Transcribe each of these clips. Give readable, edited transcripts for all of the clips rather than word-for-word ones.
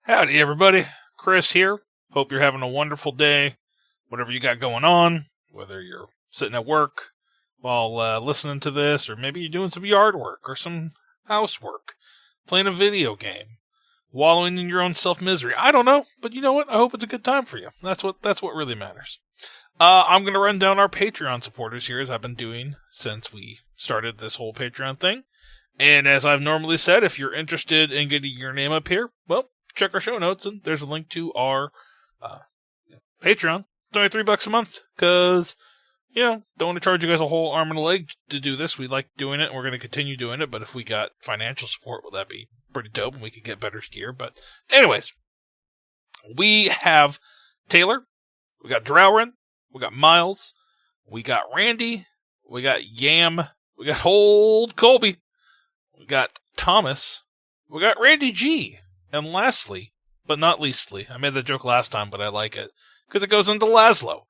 Howdy, everybody. Chris here. Hope you're having a wonderful day, whatever you got going on, whether you're sitting at work while listening to this, or maybe you're doing some yard work or some housework, playing a video game, wallowing in your own self-misery. I don't know, but you know what? I hope it's a good time for you. That's what really matters. I'm going to run down our Patreon supporters here, as I've been doing since we started this whole Patreon thing. And as I've normally said, if you're interested in getting your name up here, well, check our show notes, and there's a link to our Patreon. It's only $3 a month, because, don't want to charge you guys a whole arm and a leg to do this. We like doing it, and we're going to continue doing it, but if we got financial support, well, that'd be pretty dope, and we could get better gear. But anyways, we have Taylor, we got Drowrin, we got Miles, we got Randy, we got Yam, we got Old Colby, we got Thomas, we got Randy G, and lastly, but not leastly, I made that joke last time, but I like it, because it goes into Laszlo.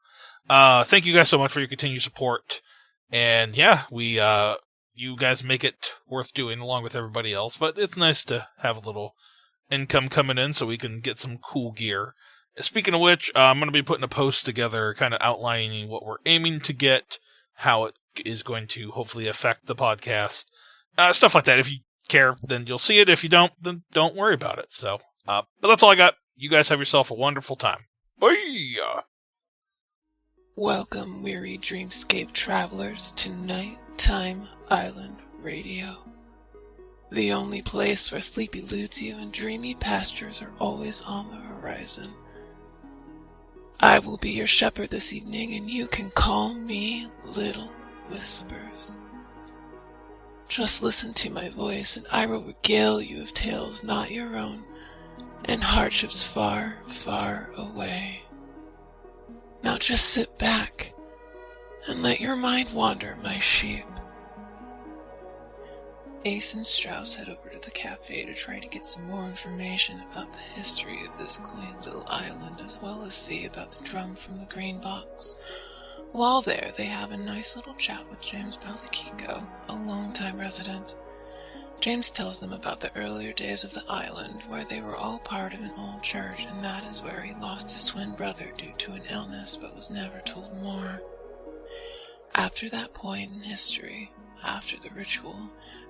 Thank you guys so much for your continued support, and you guys make it worth doing along with everybody else, but it's nice to have a little income coming in so we can get some cool gear. Speaking of which, I'm going to be putting a post together kind of outlining what we're aiming to get, how it is going to hopefully affect the podcast, stuff like that. If you care, then you'll see it. If you don't, then don't worry about it. So, but that's all I got. You guys have yourself a wonderful time. Bye! Welcome, weary dreamscape travelers, to Nighttime Island Radio. The only place where sleepy Lucio and dreamy pastures are always on the horizon. I will be your shepherd this evening, and you can call me Little Whispers. Just listen to my voice, and I will regale you of tales not your own, and hardships far, far away. Now just sit back, and let your mind wander, my sheep. Ace and Strauss head over to the cafe to try to get some more information about the history of this quaint little island, as well as see about the drum from the green box. While there, they have a nice little chat with James Balakiko, a longtime resident. James tells them about the earlier days of the island, where they were all part of an old church, and that is where he lost his twin brother due to an illness, but was never told more. After that point in history, after the ritual,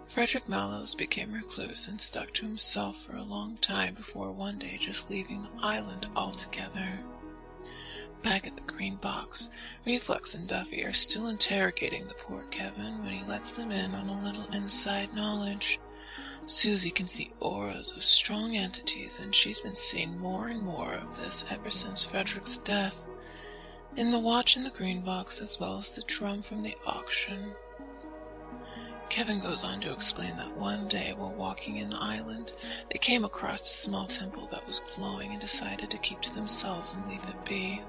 Frederick Mallows became recluse and stuck to himself for a long time before one day just leaving the island altogether. Back at the green box, Reflex and Duffy are still interrogating the poor Kevin when he lets them in on a little inside knowledge. Susie can see auras of strong entities, and she's been seeing more and more of this ever since Frederick's death. In the watch in the green box, as well as the drum from the auction. Kevin goes on to explain that one day while walking in the island, they came across a small temple that was glowing and decided to keep to themselves and leave it be,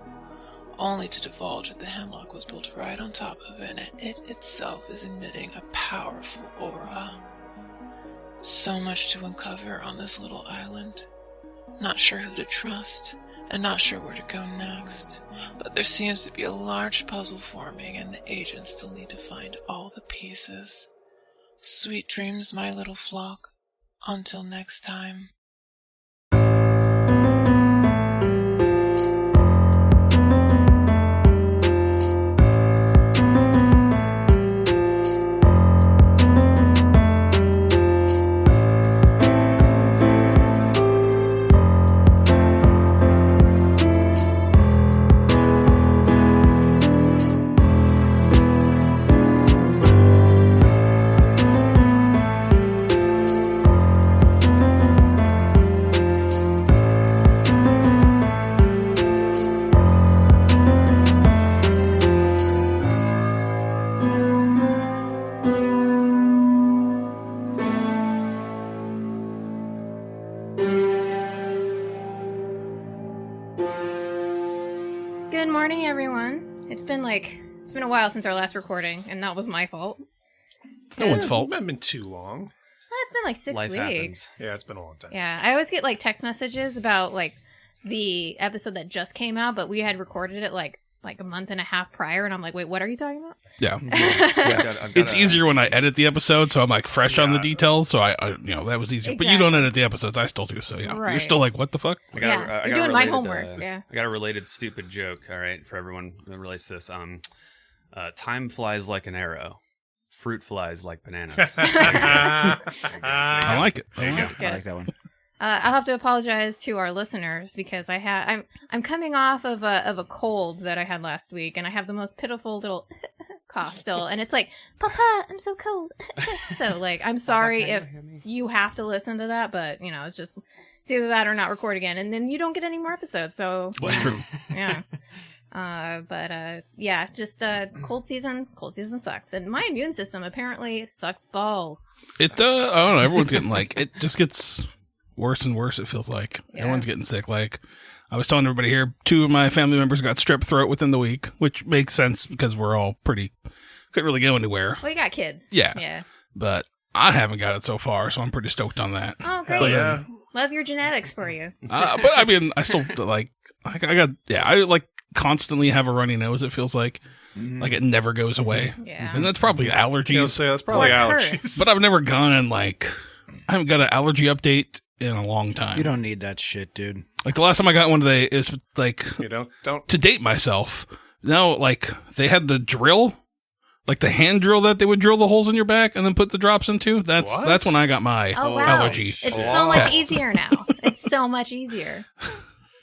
only to divulge that the hemlock was built right on top of it, and it itself is emitting a powerful aura. So much to uncover on this little island. Not sure who to trust, and not sure where to go next, but there seems to be a large puzzle forming, and the agents still need to find all the pieces. Sweet dreams, my little flock. Until next time. Good morning, everyone. It's been a while since our last recording, and that was my fault. It's no one's fault. It hasn't been too long. It's been like 6 Life weeks. happens. Yeah, it's been a long time. Yeah, I always get text messages about the episode that just came out, but we had recorded it like a month and a half prior, and I'm like, wait, what are you talking about? Yeah. I've got It's easier when I edit the episode, so I'm like fresh on the details. So I that was easier. But you don't edit the episodes, I still do. So yeah, Right. You're still like, what the fuck? I got a you're doing my related, homework. Yeah. I got a related stupid joke. All right, for everyone that relates to this. Time flies like an arrow. Fruit flies like bananas. I like it. That's I good. like that one. I'll have to apologize to our listeners because I'm coming off of a cold that I had last week, and I have the most pitiful little cough still, and it's like, Papa, I'm so cold. So like, I'm sorry if you have to listen to that, but it's just it's either that or not record again, and then you don't get any more episodes. So That's true. yeah. Just cold season sucks, and my immune system apparently sucks balls. It I don't know. Everyone's getting it just gets worse and worse. It feels like everyone's getting sick. Like I was telling everybody here, 2 of my family members got strep throat within the week, which makes sense because we're all couldn't really go anywhere. Well, you got kids. Yeah. But I haven't got it so far, so I'm pretty stoked on that. Oh, great. But, yeah. Love your genetics for you. but I mean, I still I constantly have a runny nose. It feels like it never goes away. Yeah. And that's probably allergies. So that's probably Or allergies. curse. But I've never gone and I haven't got an allergy update in a long time. You don't need that shit, dude. Like the last time I got one today is You don't. to date myself. Now they had the drill, the hand drill that they would drill the holes in your back and then put the drops into. That's when I got my Oh, wow. allergy. It's so much test. easier now. It's so much easier.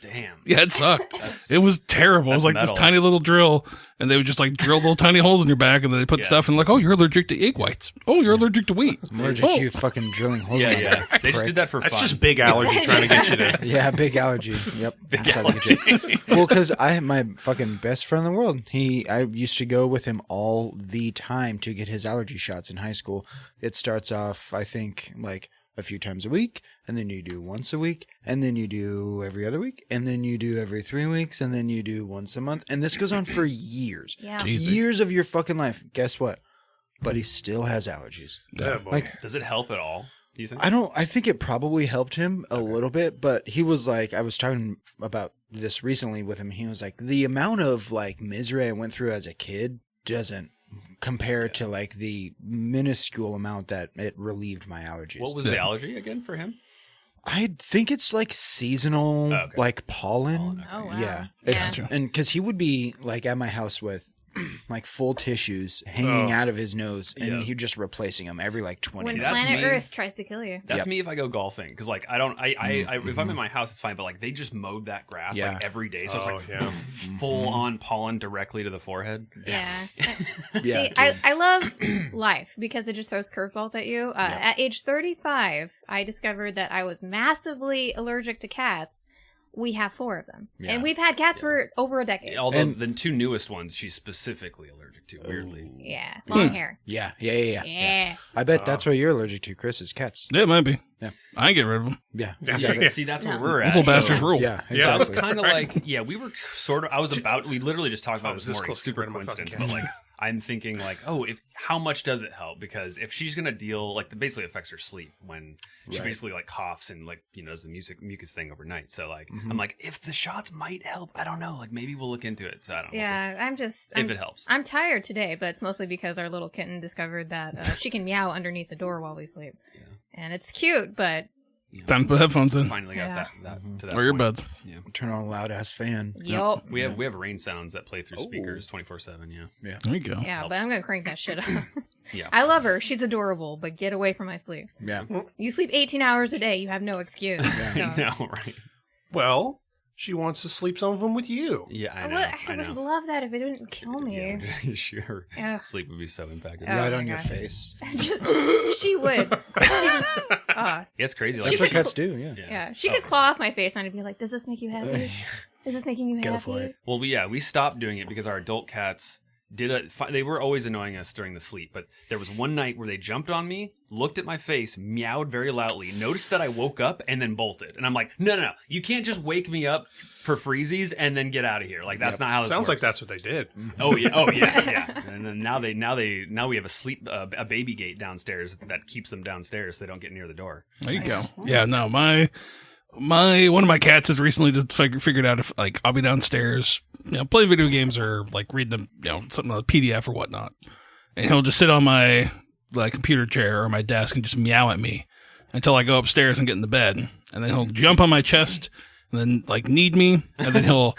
Damn. Yeah, it sucked. It was terrible. It was That's this metal. tiny little drill, and they would just drill little tiny holes in your back, and then they put stuff in oh, you're allergic to egg whites. Oh, you're allergic to wheat. I'm allergic to you fucking drilling holes in my Yeah. back. They just did that for That's fun. just big allergy trying to get you to. Yeah, big allergy. Yep. That's how they get you. Well, because I have my fucking best friend in the world. I used to go with him all the time to get his allergy shots in high school. It starts off, I think, a few times a week, and then you do once a week, and then you do every other week, and then you do every 3 weeks, and then you do once a month, and this goes on for years. Yeah. Jeez. Years of your fucking life. Guess what? But he still has allergies. Yeah, boy. Does it help at all? Do you think? I think it probably helped him a little bit, but he was I was talking about this recently with him. He was like, the amount of misery I went through as a kid doesn't compare to the minuscule amount that it relieved my allergies. What was the allergy again for him? I think it's seasonal, pollen. Oh, wow. Yeah. Yeah. And because he would be at my house with full tissues hanging out of his nose, and he'd just replacing them every 20 When minutes. that's planet me. Earth tries to kill you. That's Yep. me if I go golfing because I don't if I'm in my house it's fine, but they just mowed that grass Yeah. every day, so Oh, it's yeah. full on pollen directly to the forehead. Yeah. Yeah, See, I love life because it just throws curveballs at you. At age 35, I discovered that I was massively allergic to cats. We have 4 of them. Yeah. And we've had cats for over a decade. Although the 2 newest ones she's specifically allergic to, weirdly. Yeah. Long hair. Yeah. Yeah. I bet that's what you're allergic to, Chris, is cats. Yeah, it might be. Yeah. I ain't get rid of them. Yeah, Yeah. exactly. See, that's No. where we're at. Those little bastards So- rule. Yeah, Yeah. So I was exactly. kind of we were sort of, we literally just talked about was this this more close to super getting my fucking coincidence, but cat. I'm thinking how much does it help? Because if she's gonna deal basically affects her sleep when she Right. basically coughs and does the mucus thing overnight. So I'm if the shots might help, I don't know. Maybe we'll look into it. So I don't know. Yeah, If it helps. I'm tired today, but it's mostly because our little kitten discovered that she can meow underneath the door while we sleep. Yeah. And it's cute, but Time to put headphones in. Finally got Yeah. that to that Or point. earbuds. Yeah. Turn on a loud ass fan. yup. We have rain sounds that play through Oh. speakers 24/7. Yeah. There you go. Yeah, Helps. but I'm going to crank that shit up. Yeah. I love her. She's adorable, but get away from my sleep. Yeah. You sleep 18 hours a day. You have no excuse. I So- know, right? Well, she wants to sleep some of them with you. Yeah, I I know. would, I I would know. love that if it didn't kill me. Yeah, sure. Yeah. Sleep would be so impacted. Oh Right my on your God. face. She would. She just, Yeah, it's crazy. That's She what could- cats do, yeah. yeah. She could claw off my face and I'd be like, does this make you happy? Is this making you Go happy? for it. Well, we stopped doing it because our adult cats they were always annoying us during the sleep, but there was one night where they jumped on me, looked at my face, meowed very loudly, noticed that I woke up, and then bolted. And I'm like, no, you can't just wake me up for freezies and then get out of here. That's not how this Sounds works. like that's what they did. Oh yeah. And then now we have a baby gate downstairs that keeps them downstairs so they don't get near the door. There you go. Yeah, no, my One of my cats has recently just figured out if like I'll be downstairs, playing video games or like reading something on a PDF or whatnot, and he'll just sit on my computer chair or my desk and just meow at me until I go upstairs and get in the bed, and then he'll jump on my chest and then like knead me, and then he'll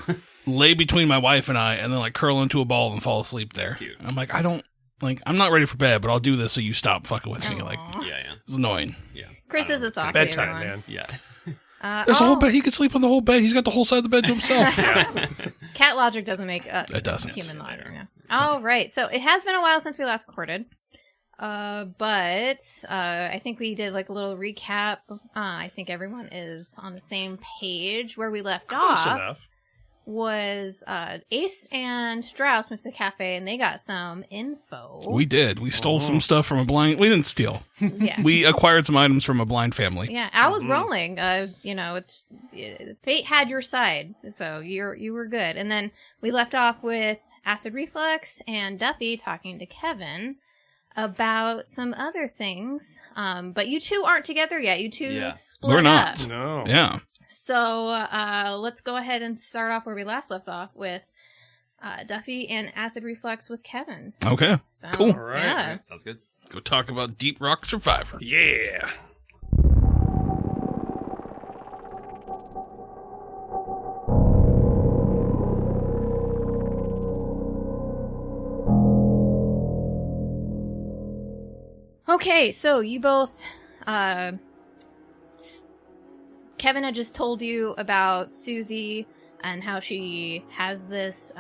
lay between my wife and I, and then like curl into a ball and fall asleep there. I'm like, I'm not ready for bed, but I'll do this so you stop fucking with me. Like, it's annoying. Yeah. Chris is a sock. It's bedtime, man. Yeah. There's a whole bed. He could sleep on the whole bed. He's got the whole side of the bed to himself. Cat logic doesn't make it doesn't. Human logic. Yeah. All right. So it has been a while since we last recorded. But I think we did like a little recap. I think everyone is on the same page. Where we left off enough. Was Ace and Strauss went to the cafe and they got some info. We did. We stole some stuff from a blind. We didn't steal. Yeah. We acquired some items from a blind family. Yeah, I was rolling. Fate had your side, so you were good. And then we left off with Acid Reflux and Duffy talking to Kevin about some other things. But you two aren't together yet. You two split We're not. up. No. Yeah. So let's go ahead and start off where we last left off with Duffy and Acid Reflux with Kevin. Okay. So, Cool. All right. Yeah. Sounds good. Go talk about Deep Rock Survivor. Yeah. Okay, so you both, Kevin had just told you about Susie and how she has this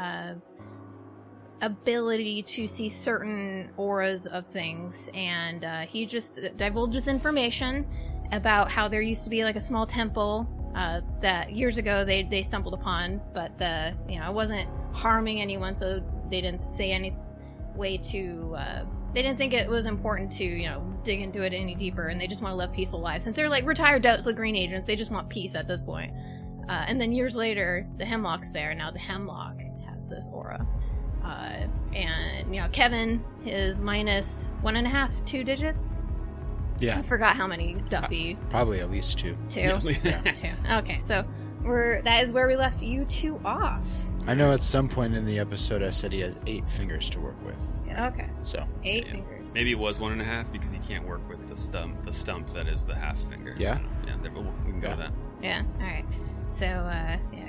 ability to see certain auras of things, and he just divulged this information about how there used to be like a small temple that years ago they stumbled upon, but it wasn't harming anyone, so they didn't say any way to they didn't think it was important to dig into it any deeper, and they just want to live peaceful lives since they're like retired Delta Green agents. They just want peace at this point. And then years later, the Hemlock's there. Now the Hemlock has this aura, and Kevin is minus 1.5, 2 digits. Yeah. I forgot how many Duffy. Probably at least 2. 2. Yeah. 2. Okay, so that is where we left you two off. I know at some point in the episode I said he has 8 fingers to work with. Yeah, okay. So 8 fingers. Maybe it was 1.5 because he can't work with the stump that is the half finger. Yeah? Yeah, we can go with that. Yeah, alright. So,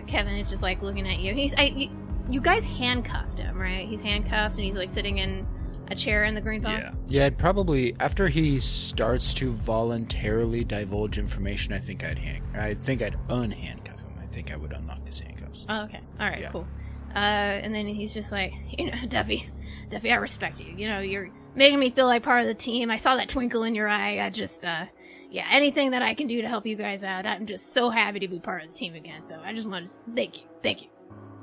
Kevin is just like looking at you. You guys handcuffed him, right? He's handcuffed and he's like sitting in a chair in the green box? Yeah, I'd probably, after he starts to voluntarily divulge information, I think I'd unhandcuff him. I think I would unlock his handcuffs. Oh, okay. Alright, Yeah. cool. And then he's just like, Duffy, I respect you. You're making me feel like part of the team. I saw that twinkle in your eye. I just, anything that I can do to help you guys out, I'm just so happy to be part of the team again. So I just want to thank you.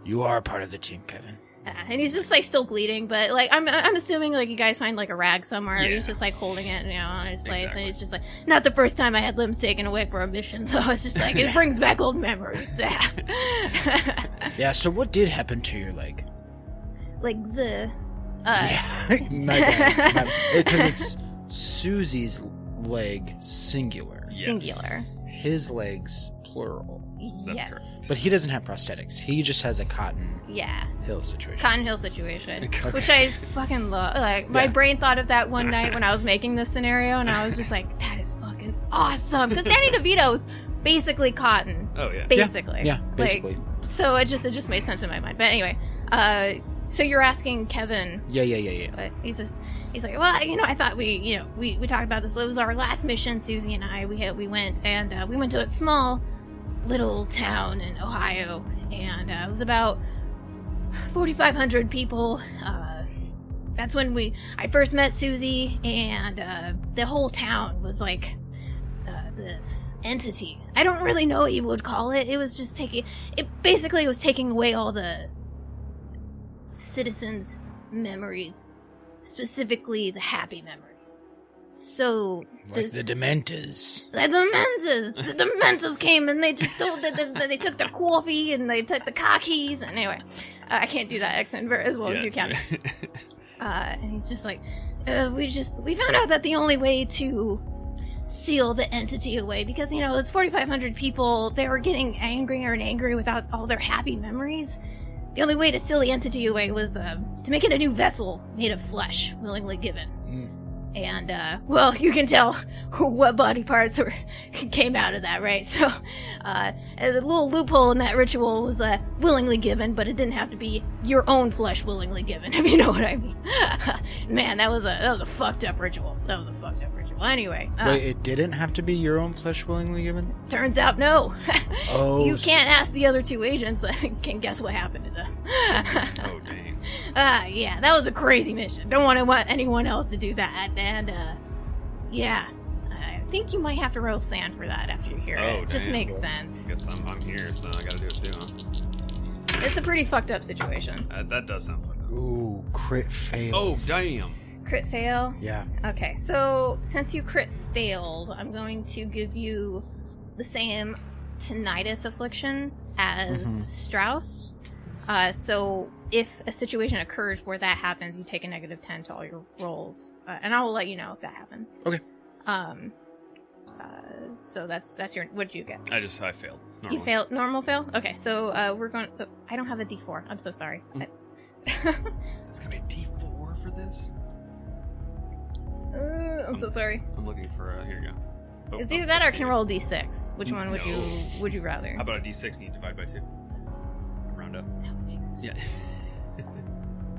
You are part of the team, Kevin. And he's just like still bleeding, but like I'm assuming like you guys find like a rag somewhere. Yeah. He's just like holding it, on his place, Exactly. and he's just like, not the first time I had limbs taken away for a mission, so it's just like it brings back old memories. Yeah, so what did happen to your leg? Like Yeah, my bad. Because it's Susie's leg singular. singular. His legs plural. That's Yes. correct. But he doesn't have prosthetics. He just has a Cotton Yeah. Hill situation. Cotton Hill situation, Okay. which I fucking love. Like my Yeah. brain thought of that one night when I was making this scenario, and I was just like, that is fucking awesome. Because Danny DeVito's basically Cotton. Oh yeah. Basically. Yeah, Like, basically. so it just made sense in my mind. But anyway, so you're asking Kevin. Yeah. But he's like, well, I thought we talked about this. It was our last mission, Susie and I. We went to a small little town in Ohio, and it was about 4,500 people. That's when I first met Susie, and the whole town was like this entity. I don't really know what you would call it. It was just taking away all the citizens' memories, specifically the happy memories. So Like the Dementors. the Dementors came and they just told that they took their coffee and they took the car keys. And anyway, I can't do that accent as well as you can. And he's just like, we found out that the only way to seal the entity away because, you know, it's 4,500 people. They were getting angrier and angrier without all their happy memories. The only way to seal the entity away was to make it a new vessel made of flesh, willingly given. And, well, you can tell what body parts came out of that, right? So, the little loophole in that ritual was willingly given, but it didn't have to be your own flesh willingly given, if you know what I mean. Man, that was a fucked up ritual. Anyway. Wait, it didn't have to be your own flesh willingly given? Turns out, no. Oh. You can't ask the other two agents. Can guess what happened to them. Oh, dang. Yeah, that was a crazy mission. Don't want anyone else to do that. And, yeah. I think you might have to roll sand for that after you hear it. It just makes sense. I guess I'm here, so I gotta do it too, huh? It's a pretty fucked up situation. That does sound fucked up. Ooh, crit fail. Oh, damn. Crit fail? Yeah. Okay, so since you crit failed, I'm going to give you the same tinnitus affliction as Strauss. So if a situation occurs where that happens, you take a -10 to all your rolls, and I will let you know if that happens. Okay. So that's your. What did you get? I failed. Normal. You failed. Normal fail. Okay, so we're going. I don't have a D4. I'm so sorry. It's gonna be a D4 for this. I'm so sorry. I'm looking for here you go. Oh, It's either that or I can roll a D6. Which one would you rather? How about a D6 and you divide by 2? Round up. That makes sense. Yeah.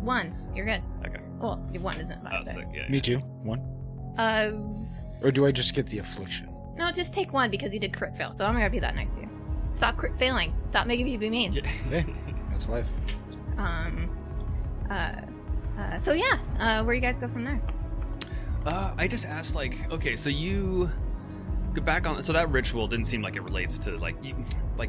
1. You're good. Okay. Well, 1 isn't Oh, 5. sick. Yeah. Me too. 1. Or do I just get the affliction? No, just take 1 because you did crit fail. So I'm gonna be that nice to you. Stop crit failing. Stop making me be mean. Yeah. Hey, that's life. So yeah, where you guys go from there? I just asked, like, okay, so you go back on. So that ritual didn't seem like it relates to like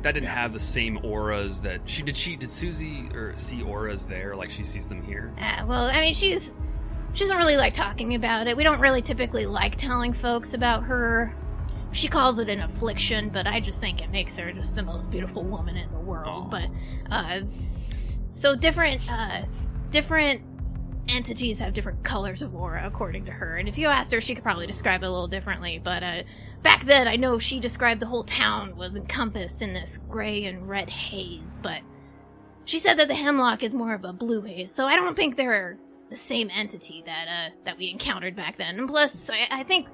that didn't have the same auras that did Susie or see auras there like she sees them here? Well, I mean, she doesn't really like talking about it. We don't really typically like telling folks about her. She calls it an affliction, but I just think it makes her just the most beautiful woman in the world. Oh. But so different entities have different colors of aura according to her, and if you asked her, she could probably describe it a little differently. But back then, I know she described the whole town was encompassed in this gray and red haze, but she said that the hemlock is more of a blue haze, so I don't think they're the same entity that we encountered back then. And plus, I think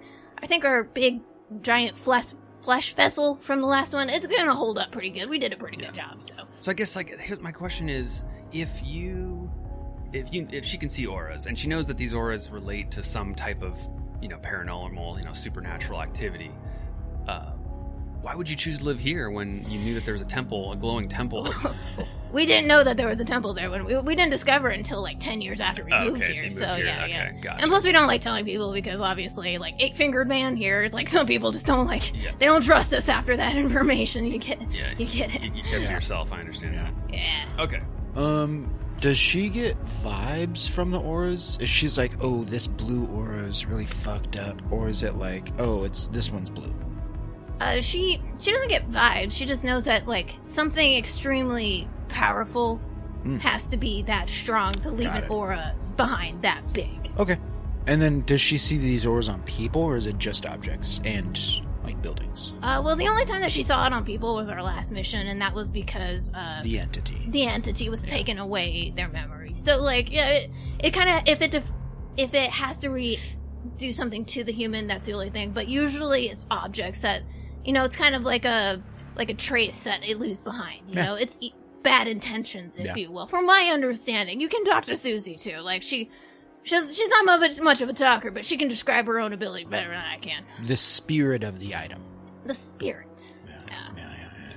our big giant flesh vessel from the last one, it's gonna hold up pretty good. We did a pretty good job. So I guess, like, here's my question is, if she can see auras and she knows that these auras relate to some type of, paranormal, supernatural activity, why would you choose to live here when you knew that there was a glowing temple? We didn't know that there was a temple there when we didn't discover it until like 10 years after we moved here. So yeah, okay, yeah. Gotcha. And plus, we don't like telling people because obviously, like 8-fingered man here, it's like some people just don't they don't trust us after that information. You get it. You kept it to yourself. I understand that. Yeah. Okay. Does she get vibes from the auras? Is she's like, oh, this blue aura is really fucked up, or is it like, oh, this one's blue? She doesn't get vibes. She just knows that like something extremely powerful has to be that strong to leave an aura behind that big. Okay. And then does she see these auras on people, or is it just objects and like buildings? Well, the only time that she saw it on people was our last mission, and that was because the entity was taking away their memories. So like, yeah, it kind of if it has to do something to the human, that's the only thing. But usually it's objects that, it's kind of like a trace that it leaves behind. You know, it's bad intentions, if you will. From my understanding, you can talk to Susie too. Like she's not much of a talker, but she can describe her own ability better than I can. The spirit of the item. The spirit. Yeah.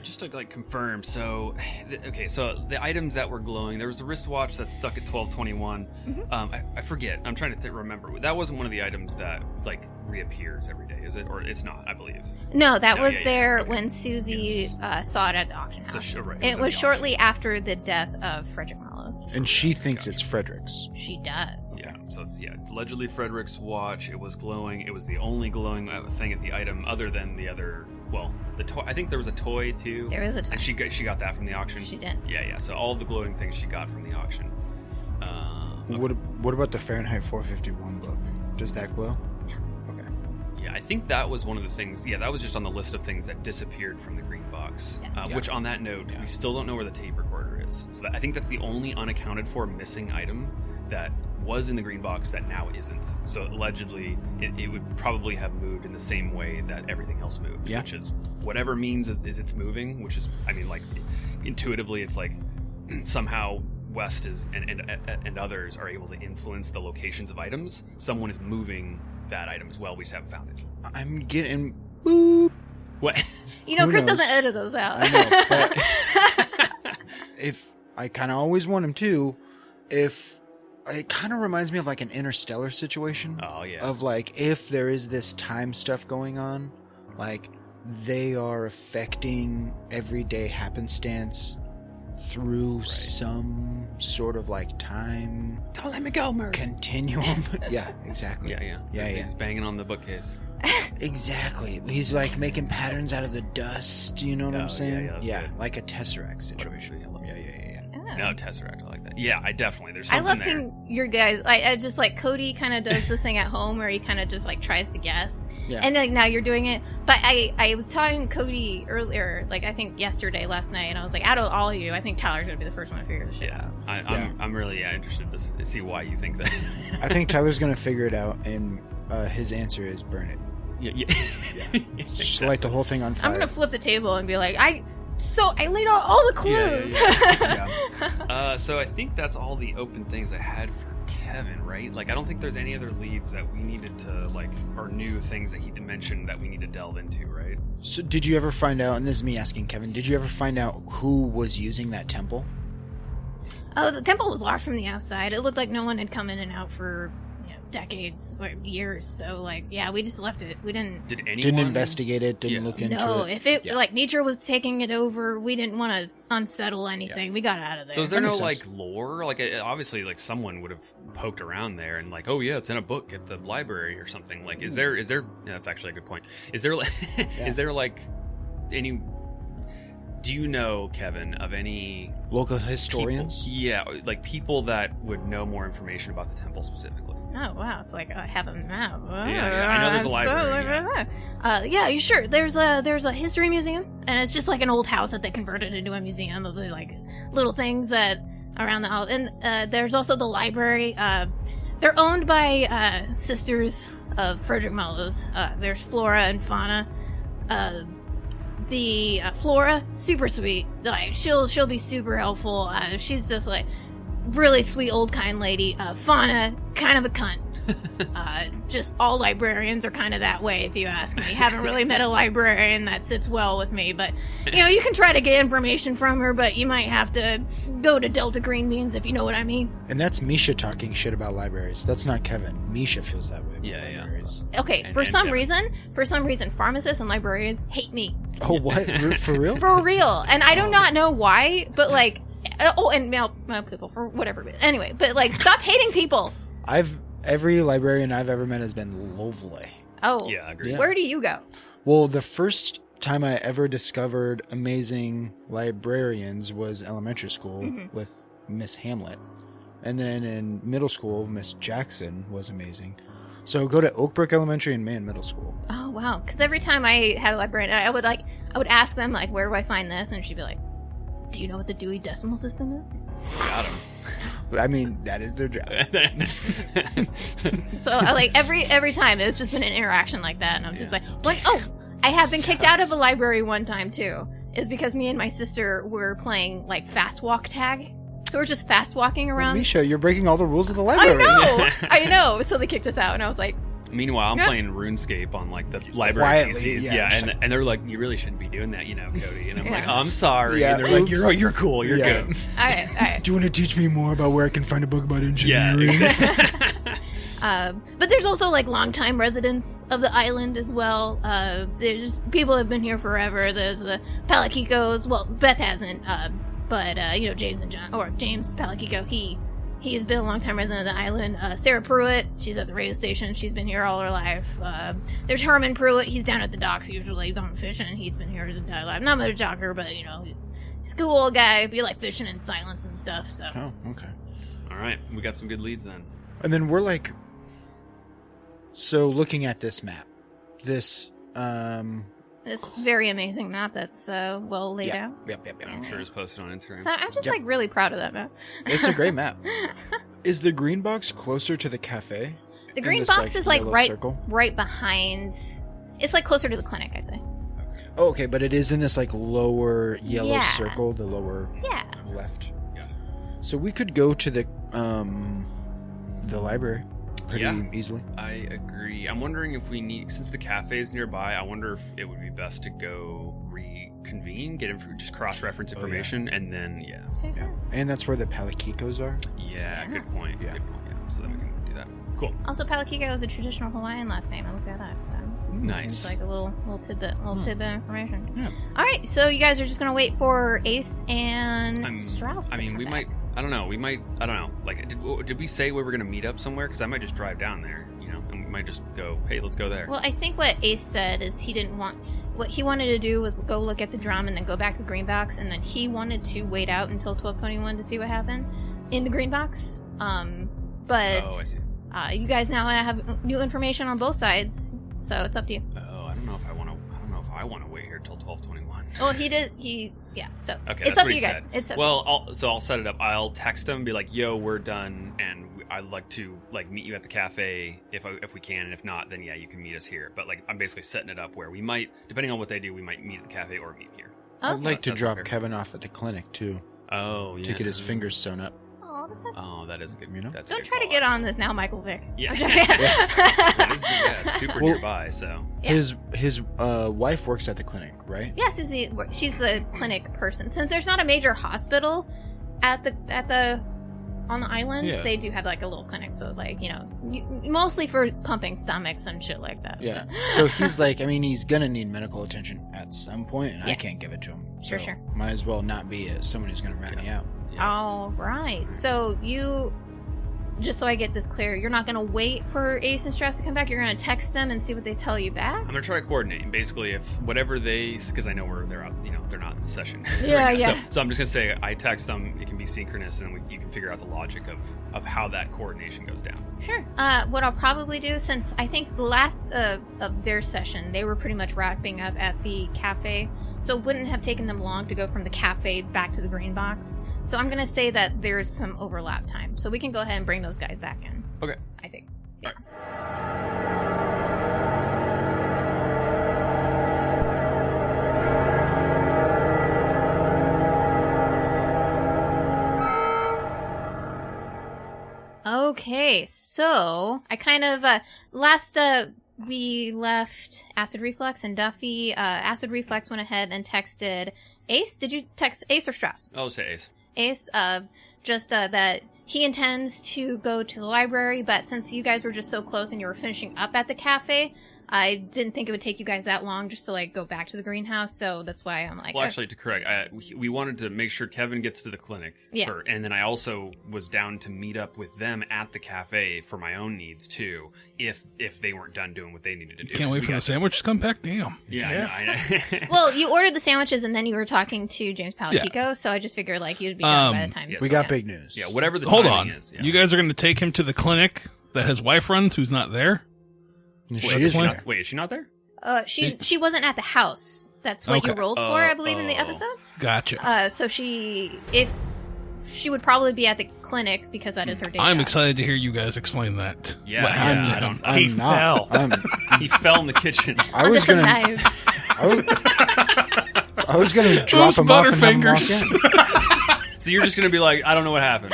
Just to confirm, so the items that were glowing, there was a wristwatch that stuck at 1221. I forget. I'm trying to remember. That wasn't one of the items that reappears every day, is it? Or it's not, I believe. No, that was there when Susie saw it at the auction house. It was shortly after the death of Frederick Mallows. And she thinks it's Frederick's. She does. Yeah, so it's allegedly Frederick's watch. It was glowing. It was the only glowing thing at the item, other than the other. Well, the toy. I think there was a toy too. There is a toy. And she got that from the auction. She did. Yeah. So all the glowing things she got from the auction. Okay. What about the Fahrenheit 451 book? Does that glow? Yeah, I think that was one of the things. Yeah, that was just on the list of things that disappeared from the green box. Yes. Which, on that note, we still don't know where the tape recorder is. So I think that's the only unaccounted for missing item that was in the green box that now isn't. So allegedly, it would probably have moved in the same way that everything else moved, which is whatever means is it's moving. Which is, I mean, like intuitively, it's like somehow West is and others are able to influence the locations of items. Someone is moving that item as well. We just haven't found it. I'm getting boop. What? You know, Who Chris knows? doesn't edit those out. I know, but if I kind of always want him to, if it kind of reminds me of like an Interstellar situation. Oh yeah. Of like if there is this time stuff going on, like they are affecting everyday happenstance through some sort of like time. Don't let me go, Murray. Continuum. Yeah, exactly. Yeah. He's banging on the bookcase. Exactly. He's like making patterns out of the dust. You know what I'm saying? Yeah, that's good. Like a Tesseract situation. Yeah. Oh. No, Tesseract, I like that. Yeah, I definitely. There's I something love there. when your guys. I just like Cody kind of does this thing at home where he kind of just like tries to guess, Yeah. and like now you're doing it. But I was talking to Cody earlier, like I think yesterday, last night, and I was like, out of all of you, I think Tyler's gonna be the first one to figure this shit out. I'm really interested to see why you think that. I think Tyler's gonna figure it out, and his answer is burn it. Yeah. Just light the whole thing on fire. I'm gonna flip the table and be like, I laid out all the clues. So I think that's all the open things I had for Kevin, right? Like, I don't think there's any other leads that we needed to, like, or new things that he mentioned that we need to delve into, right? So did you ever find out, and this is me asking Kevin, did you ever find out who was using that temple? Oh, the temple was locked from the outside. It looked like no one had come in and out for decades or years. So, like, yeah, we just left it. We didn't. Did anyone Didn't investigate it, didn't look into No, it? if it like nature was taking it over, we didn't want to unsettle anything. We got out of there. So is there That no makes like sense. lore? Like obviously, like someone would have poked around there and like, oh yeah, it's in a book at the library or something. Like, is there? Yeah, that's actually a good point. Is there like, is there like any? Do you know, Kevin, of any Local historians? people, yeah, like people that would know more information about the temple specifically? Oh wow, it's like I have a map. Yeah, I know there's a library, Yeah, you sure? There's a history museum, and it's just like an old house that they converted into a museum of like little things that around the house. And there's also the library. They're owned by sisters of Frederick Mellows. There's Flora and Fauna. The Flora, super sweet. Like she'll be super helpful. She's just like really sweet old kind lady. Fauna, kind of a cunt. Just all librarians are kind of that way, if you ask me. Haven't really met a librarian that sits well with me, but you can try to get information from her, but you might have to go to Delta Green Beans, if you know what I mean. And that's Misha talking shit about libraries. That's not Kevin. Misha feels that way about Yeah. libraries. Okay, for some reason, pharmacists and librarians hate me. Oh, what? For real? For real. And I do not know why, but like, and male people, for whatever reason. Anyway, but like, stop hating people. Every librarian I've ever met has been lovely. Oh. Yeah, I agree. Yeah. Where do you go? Well, the first time I ever discovered amazing librarians was elementary school with Miss Hamlet. And then in middle school, Miss Jackson was amazing. So go to Oakbrook Elementary and Mann Middle School. Oh, wow. Because every time I had a librarian, I would ask them, like, where do I find this? And she'd be like, do you know what the Dewey Decimal System is? Got him. I mean, that is their job. So, like, every time, it's just been an interaction like that. And I'm just like, oh, I have been kicked out of a library one time, too. Is because me and my sister were playing, like, fast walk tag. So we're just fast walking around. Misha, you're breaking all the rules of the library. I know. So they kicked us out, and I was like, Meanwhile, I'm playing RuneScape on like the library Quietly, PCs. yeah. And they're like, you really shouldn't be doing that, Cody. And I'm like, Yeah. oh, I'm sorry. Yeah, And they're oops. like, you're cool. You're Yeah. good. all right. Do you want to teach me more about where I can find a book about engineering? Yeah. But there's also like longtime residents of the island as well. There's just people have been here forever. There's the Palakikos. Well, Beth hasn't, but James and John, or James Palakiko, he has been a longtime resident of the island. Sarah Pruitt, she's at the radio station. She's been here all her life. There's Herman Pruitt. He's down at the docks usually going fishing. He's been here his entire life. Not much a jocker, but he's a cool old guy. He like fishing in silence and stuff. So Oh, okay. All right. We got some good leads then. And then we're like, so looking at this map, this This very amazing map that's well laid out. Yep. I'm sure it's posted on Instagram. So I'm just like really proud of that map. It's a great map. Is the green box closer to the cafe? The green this, box is like yellow circle? right behind. It's like closer to the clinic, I'd say. Oh, okay, but it is in this like lower yellow Yeah. circle, the lower Yeah. left. Yeah. So we could go to the library pretty easily. I agree. I'm wondering if we need, since the cafe is nearby, I wonder if it would be best to go reconvene, just cross-reference information, and then Sure. Yeah. And that's where the Palikikos are. Yeah, good point. Yeah. Good point. Yeah. So then we can do that. Cool. Also, Palakiko is a traditional Hawaiian last name. I looked that up. So Nice. it's like a little tidbit of information. Yeah. All right, so you guys are just gonna wait for Ace and Strauss. I to mean, come we back. might. I don't know. We might. I don't know. Like, did we say we were gonna meet up somewhere? Because I might just drive down there. And we might just go. Hey, let's go there. Well, I think what Ace said is he didn't want. What he wanted to do was go look at the drum and then go back to the green box, and then he wanted to wait out until 12:21 to see what happened in the green box. But Oh, I see. you guys now have new information on both sides, so it's up to you. Oh, I don't know if I want to. I don't know if I want to wait here till 12:21. Well, he did. Yeah. So Okay, it's that's up what to he you guys. said. It's up. Well, I'll set it up. I'll text him, be like, "Yo, we're done, and I'd like to meet you at the cafe if we can, and if not, then yeah, you can meet us here." But I'm basically setting it up where we might, depending on what they do, we might meet at the cafe or meet here. I'd like to That's drop fair. Kevin off at the clinic too Oh, yeah. to get his fingers sewn up. Oh, that's not. Oh, that is a good. You know? That's a Don't good try to call, get actually. on this now, Michael Vick. Yeah. I'm joking. It's super Well- nearby, so. Yeah. His wife works at the clinic, right? Yeah, Susie, she's the clinic person. Since there's not a major hospital on the island, Yeah. they do have like a little clinic. So mostly for pumping stomachs and shit like that. Yeah. So he's like, I mean, he's gonna need medical attention at some point, and I Yeah. can't give it to him. Sure, So sure. Might as well not be someone who's gonna rat me out. All right. So you, just so I get this clear, you're not going to wait for Ace and Strauss to come back. You're going to text them and see what they tell you back. I'm gonna try to coordinate. And basically, if whatever because I know they're out, they're not in the session. Yeah, right now. yeah. So I'm just gonna say I text them. It can be synchronous, and you can figure out the logic of how that coordination goes down. Sure. What I'll probably do, since I think the last of their session, they were pretty much wrapping up at the cafe, so it wouldn't have taken them long to go from the cafe back to the green box. So I'm going to say that there's some overlap time. So we can go ahead and bring those guys back in. Okay. I think. All Okay, so I kind of we left Acid Reflex and Duffy. Acid Reflex went ahead and texted Ace. Did you text Ace or Strauss? I'll say Ace. Ace, that he intends to go to the library, but since you guys were just so close and you were finishing up at the cafe, I didn't think it would take you guys that long just to go back to the greenhouse. So that's why I'm like, Well, actually, to correct, we wanted to make sure Kevin gets to the clinic first, and then I also was down to meet up with them at the cafe for my own needs too, if they weren't done doing what they needed to do. Can't So wait we for the got- sandwich to come back. Damn. Yeah. I know. well, you ordered the sandwiches and then you were talking to James Palakiko, so I just figured you'd be done by the time. yes. We got big news. Yeah, whatever the Hold timing on. is. Yeah. You guys are going to take him to the clinic that his wife runs, who's not there? She Wait, is the there. Wait, is she not there? She wasn't at the house. That's what you Okay. rolled for, I believe, in the episode. Gotcha. So if she would probably be at the clinic because that is her day I'm job. excited to hear you guys explain that. Yeah, What happened to I him. don't. I'm He not. fell. He fell in the kitchen. I Onto was some gonna. knives. I was gonna drop Those him off and have him walk Butterfingers. in. So you're just gonna be like, I don't know what happened.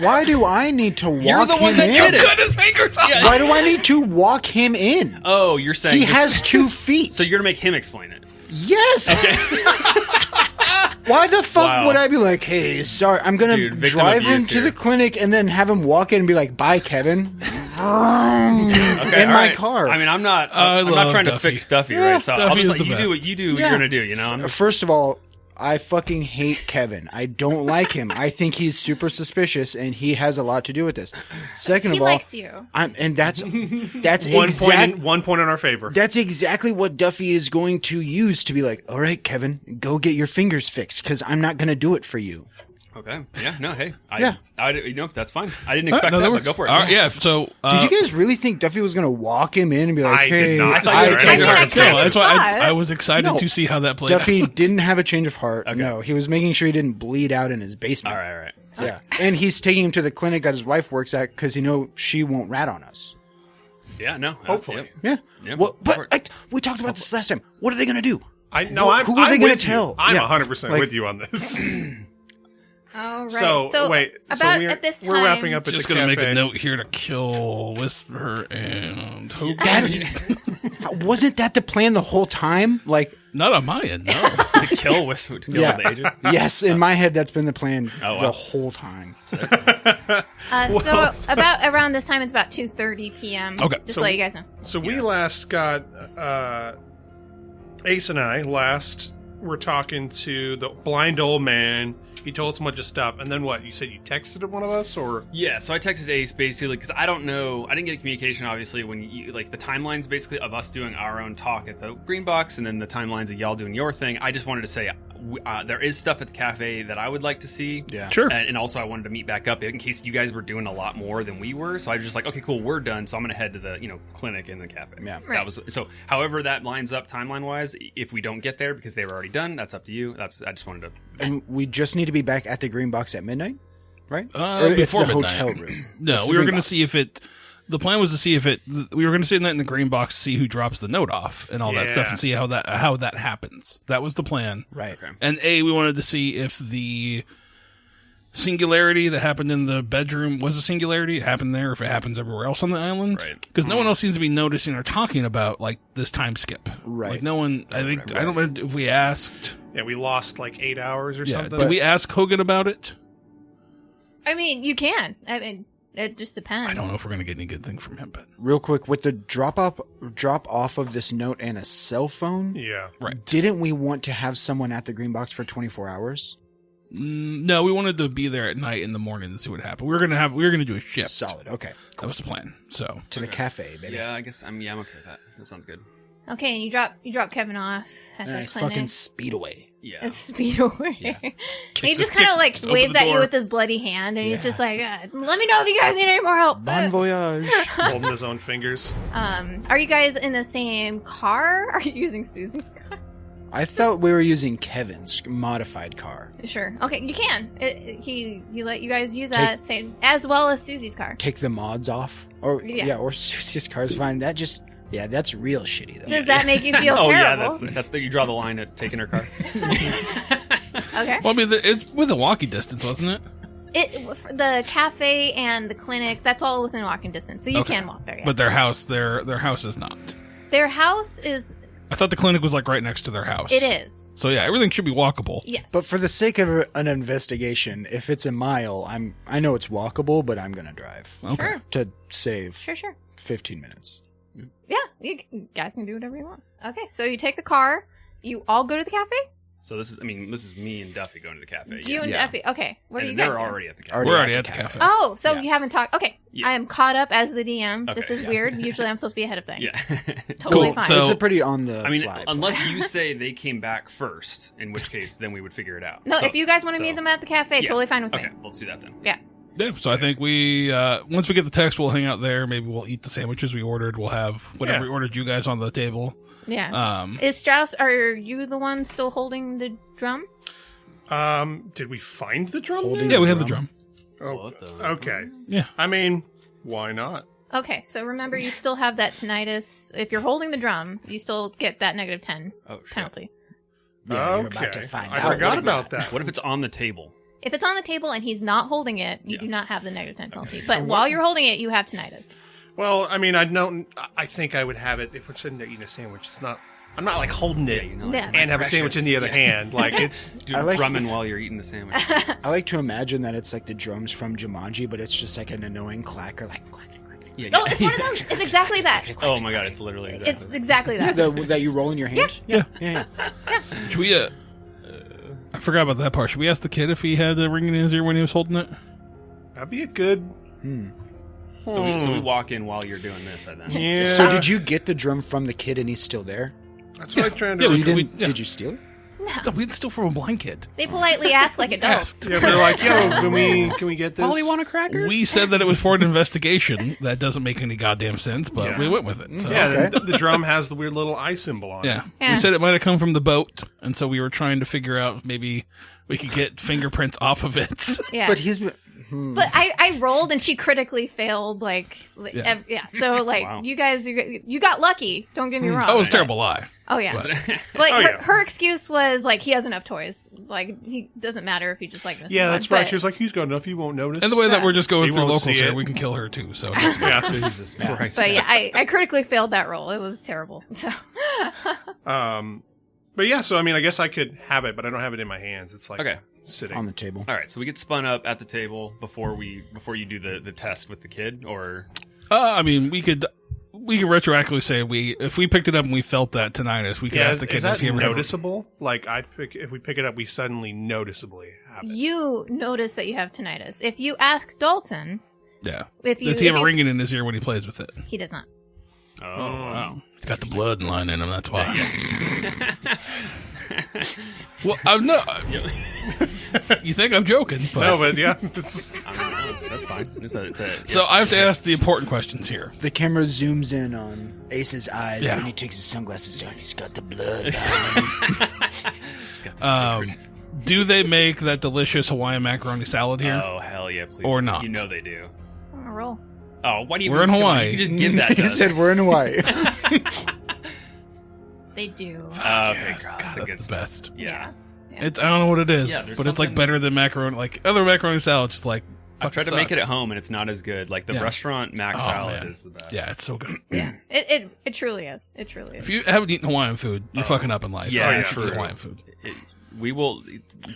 Why do I need to walk You're the one him that in? did it. Cut his fingers off. Yeah. Why do I need to walk him in? Oh, you're saying He this- has 2 feet. So you're gonna make him explain it. Yes. Why the fuck Wow. would I be like, hey, sorry, I'm gonna Dude, victim drive him abuse to here. the clinic and then have him walk in and be like, bye, Kevin. Okay, in all my right. car. I mean, I'm not I not love trying to Duffy. fix Duffy, Yeah, right? So I'll Duffy just is let the you do best. what you do. Yeah. You're gonna do. You know. First of all, I fucking hate Kevin. I don't like him. I think he's super suspicious, and he has a lot to do with this. Second He of all, likes you. that's One point in our favor. That's exactly what Duffy is going to use to be like, all right, Kevin, go get your fingers fixed because I'm not going to do it for you. Okay. Yeah. No. Hey. Yeah. That's fine. I didn't expect No, that. But works. go for it. All right, yeah. So Did you guys really think Duffy was going to walk him in and be like, I hey, did not. I thought you were I trying to changed start my a No, that's why Shot. I was excited No. to see how that played Duffy out. didn't have a change of heart. Okay. No, he was making sure he didn't bleed out in his basement. All right. Yeah. And he's taking him to the clinic that his wife works at because he knows she won't rat on us. Yeah. No. Hopefully. Yep. Yeah. Yeah, Well, go for but it. we talked about this last time. What are they going to do? Who are they gonna with tell? You. I'm Yeah. 100% Like- with you on this. All right. So, wait. about we're, at this time, we're wrapping up at Just the gonna make a cafe. note here to kill Whisper and Hogan. That's wasn't that the plan the whole time? Like, Not on my end, no. To kill Westwood, to kill Yeah. the agents. yes, in my head, that's been the plan Oh, wow. the whole time. So about around this time, it's about 2:30 p.m. Okay. Just So- to let you guys know. So we last got Ace and I were talking to the blind old man. He told us a bunch of stuff, and then what? You said you texted one of us, or Yeah, so I texted Ace basically because I don't know. I didn't get a communication, obviously, when you like the timelines basically of us doing our own talk at the Green Box, and then the timelines of y'all doing your thing. I just wanted to say there is stuff at the cafe that I would like to see. Yeah. Sure. And also, I wanted to meet back up in case you guys were doing a lot more than we were. So I was just like, okay, cool, we're done. So I'm going to head to the clinic and the cafe. Yeah. That Right. was so. However, that lines up timeline wise. If we don't get there because they were already done, that's up to you. I just wanted to. And we just need to be back at the Green Box at midnight, right? Or it's before the midnight. hotel room. No, It's the we were Green going to Box. see if it. The plan was to see if it. We were going to sit in that in the green box, see who drops the note off and all that stuff, Yeah. and see how that happens. That was the plan. Right. Okay. And we wanted to see if the singularity that happened in the bedroom was a singularity. It happened there. If it happens everywhere else on the island, Right. Because no one else seems to be noticing or talking about like this time skip. Right. Like no one. I think I don't know if we asked. yeah, we lost like 8 hours or Yeah. something. Did we ask Hogan about it? I mean, you can. I mean, it just depends. I don't know if we're going to get any good thing from him, but Real quick, with the drop off of this note and a cell phone, Yeah. right. didn't we want to have someone at the Green Box for 24 hours? No, we wanted to be there at night in the morning to see what happened. We were gonna do a shift. Solid. Okay. That was the plan. So To the cafe, baby. Yeah, I guess I'm okay with that. That sounds good. Okay, and you drop Kevin off at the Nice clinic. fucking speed away. Yeah. It's speed away. He just the- kind of like just open waves the at you door. with his bloody hand, and he's Yeah. just like, "Let me know if you guys need any more help." Bon voyage. Holding his own fingers. Are you guys in the same car? Are you using Susan's car? I thought we were using Kevin's modified car. Sure. Okay, you can. He let you guys use that same as well as Susie's car. Take the mods off. Or Yeah. or Susie's car's fine. That's real shitty though. Does that make you feel Oh yeah, terrible? that's you draw the line at taking her car. Okay. well, I mean, it's with a walking distance, wasn't it? The cafe and the clinic, that's all within walking distance, so you Okay. can walk there. Yeah. But their house is not. Their house is. I thought the clinic was like right next to their house. It is. So yeah, everything should be walkable. Yes. But for the sake of an investigation, if it's a mile, I know it's walkable, but I'm gonna drive Sure. to save Sure. 15 minutes. Yeah, you guys can do whatever you want. Okay, so you take the car. You all go to the cafe. So this is me and Duffy going to the cafe. You and Yeah. Duffy. Okay, what are and you guys they're doing? already at the cafe. Already We're already at the cafe. Oh, so Yeah. you haven't talked. Okay, Yeah. I am caught up as the DM. This Okay, is yeah. weird. Usually, I'm supposed to be ahead of things. Yeah. Totally Cool, fine. so- It's a pretty on the I mean, fly. unless you say they came back first, in which case then we would figure it out. No, So- if you guys want to so- meet them at the cafe, Yeah. totally fine with Okay, me. let's do that then. Yeah. Yeah, so I think we once we get the text, we'll hang out there. Maybe we'll eat the sandwiches we ordered. We'll have whatever Yeah. we ordered you guys on the table. Yeah. Is Strauss? Are you the one still holding the drum? Did we find the drum? Holding there? Yeah, we have the drum. Oh, What the- okay. Yeah. I mean, why not? Okay, so remember, you still have that tinnitus. If you're holding the drum, you still get that -10 Oh shit. penalty. Yeah, okay. you're about to find I out. forgot about that. What if it's on the table? If it's on the table and he's not holding it, you Yeah. do not have the -10 penalty. But while you're holding it, you have tinnitus. Well, I mean, I think I would have it if we're sitting there eating a sandwich. It's not. I'm not like holding it You know, like, Yeah. my and have a sandwich in the other precious. hand. Like it's. Do I like- drumming while you're eating the sandwich. I like to imagine that it's like the drums from Jumanji, but it's just like an annoying clacker, like click, click, click. Yeah, No, it's one of those. It's exactly that. Oh my god, it's literally exactly. It's exactly that. That you roll in your hand. Yeah. Yeah. Should we? I forgot about that part. Should we ask the kid if he had a ring in his ear when he was holding it? That'd be a good. So we walk in while you're doing this, I then. Yeah. So did you get the drum from the kid and he's still there? That's what I'm trying to. Yeah, So we- you didn't? we- yeah. Did you steal it? No, No, we'd steal from a blanket. They politely ask like adults. Yeah, they're like, yo, can we get this? Polly want a cracker? We said that it was for an investigation. That doesn't make any goddamn sense, but we went with it. So. Yeah, Okay. the drum has the weird little eye symbol on Yeah. it. Yeah. We said it might have come from the boat, and so we were trying to figure out if maybe we could get fingerprints off of it. Yeah. But he's. But I rolled and she critically failed. Yeah. So like Wow. you guys, you got lucky. Don't get me wrong. That was a terrible lie. Oh yeah. But- Like Oh, yeah. her excuse was like he has enough toys. Like he doesn't matter if he just like misses Yeah, one. that's right. But- She was like, he's got enough, he won't notice. And the way that we're just going He through won't locals see here, it. we can kill her too. So yeah. Jesus Christ. But yeah, I critically failed that roll. It was terrible. So But yeah, so I mean, I guess I could have it, but I don't have it in my hands. It's like Okay. sitting On the table. All right, so we get spun up at the table before you do the test with the kid, or I mean, we could retroactively say if we picked it up and we felt that tinnitus, we could Yeah, ask the kid is that if he ever had a- noticeable? Like if we pick it up, we suddenly noticeably have it. you notice that you have tinnitus. If you ask Dalton, Yeah. if you Does he have if a you- ringing in his ear when he plays with it? he does not. oh wow. He's got the blood line in him. That's why. Well, I'm not. You think I'm joking? But No, but yeah, it's I mean, no, that's fine. It's a so I have to ask the important questions here. The camera zooms in on Ace's eyes, Yeah. and he takes his sunglasses down. He's got the blood on him. Do they make that delicious Hawaiian macaroni salad here? Oh hell yeah, please. Or not. You know they do. On a roll. Oh, why do you? We're in come on, Hawaii. You just give that to He us. said we're in Hawaii. They do. Okay, Yes, that's the that's good the stuff. best. Yeah. It's I don't know what it is, Yeah, there's but it's like something- better than macaroni. Like other macaroni salad, just like I tried to make it sucks. at home, and it's not as good. Like the Yeah. restaurant mac Oh, salad man. is the best. Yeah, it's so good. Yeah. It truly is. It truly is. If you haven't eaten Hawaiian food, you're fucking up in life. Yeah, You yeah, should eat true. Hawaiian food. We will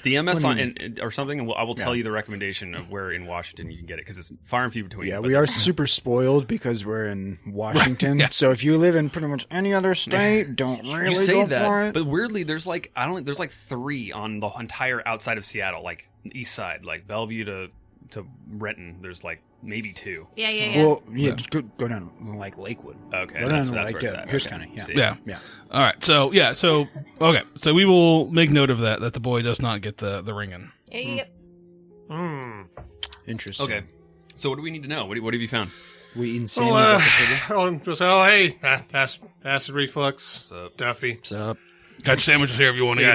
DM us When on or something, and I will tell you the recommendation of where in Washington you can get it because it's far and few between. Yeah, but- we are super spoiled because we're in Washington. Yeah. So if you live in pretty much any other state, don't really You say go for that, it. but weirdly, there's like there's like 3 on the entire outside of Seattle, like east side, like Bellevue to Renton. There's like maybe 2. Yeah, yeah, yeah. Well, yeah, just go down like Lakewood. Okay, Go that's down where like it's at. Pierce Okay. County. Yeah. See. Yeah. Yeah. All right. So okay. So we will make note of that the boy does not get the ringing. Yep. Interesting. Okay, so what do we need to know? What have you found? We eating Sammy's at the table. oh, hey, acid reflux, What's up? Duffy. What's up? Got your sandwiches here if you want to eat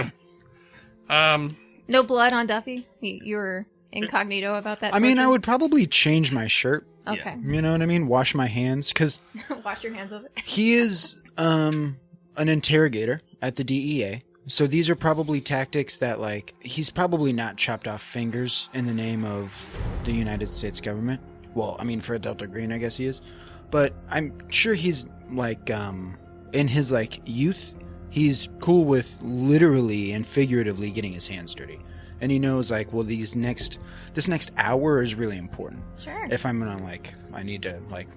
Yeah. them. No blood on Duffy? You were incognito about that? I mean, I torture? would probably change my shirt. Okay. You know what I mean? Wash my hands because Wash your hands of it. he is an interrogator at the DEA. So these are probably tactics that, like, he's probably not chopped off fingers in the name of the United States government. Well, I mean, for a Delta Green, I guess he is. But I'm sure he's, like, in his, like, youth, he's cool with literally and figuratively getting his hands dirty. And he knows, like, well, this next hour is really important. Sure. If I'm gonna, like, I need to, like,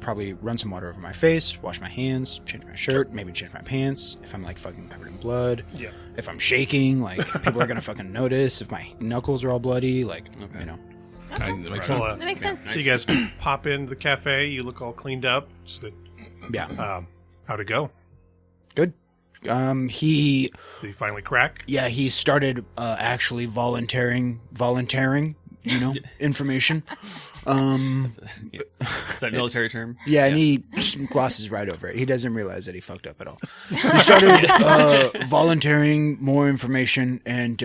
probably run some water over my face, wash my hands, change my shirt, maybe change my pants. If I'm, like, fucking covered in blood. Yeah. If I'm shaking, like, people are gonna fucking notice. If my knuckles are all bloody, like, Okay. you know. That makes Well, sense. That makes sense. So you guys pop into the cafe. You look all cleaned up. Just Yeah. how'd it go? Good. He Did he finally crack? he started actually volunteering, you know, information. Is that military term? Yeah, and he just glosses right over it. He doesn't realize that he fucked up at all. He started volunteering more information, and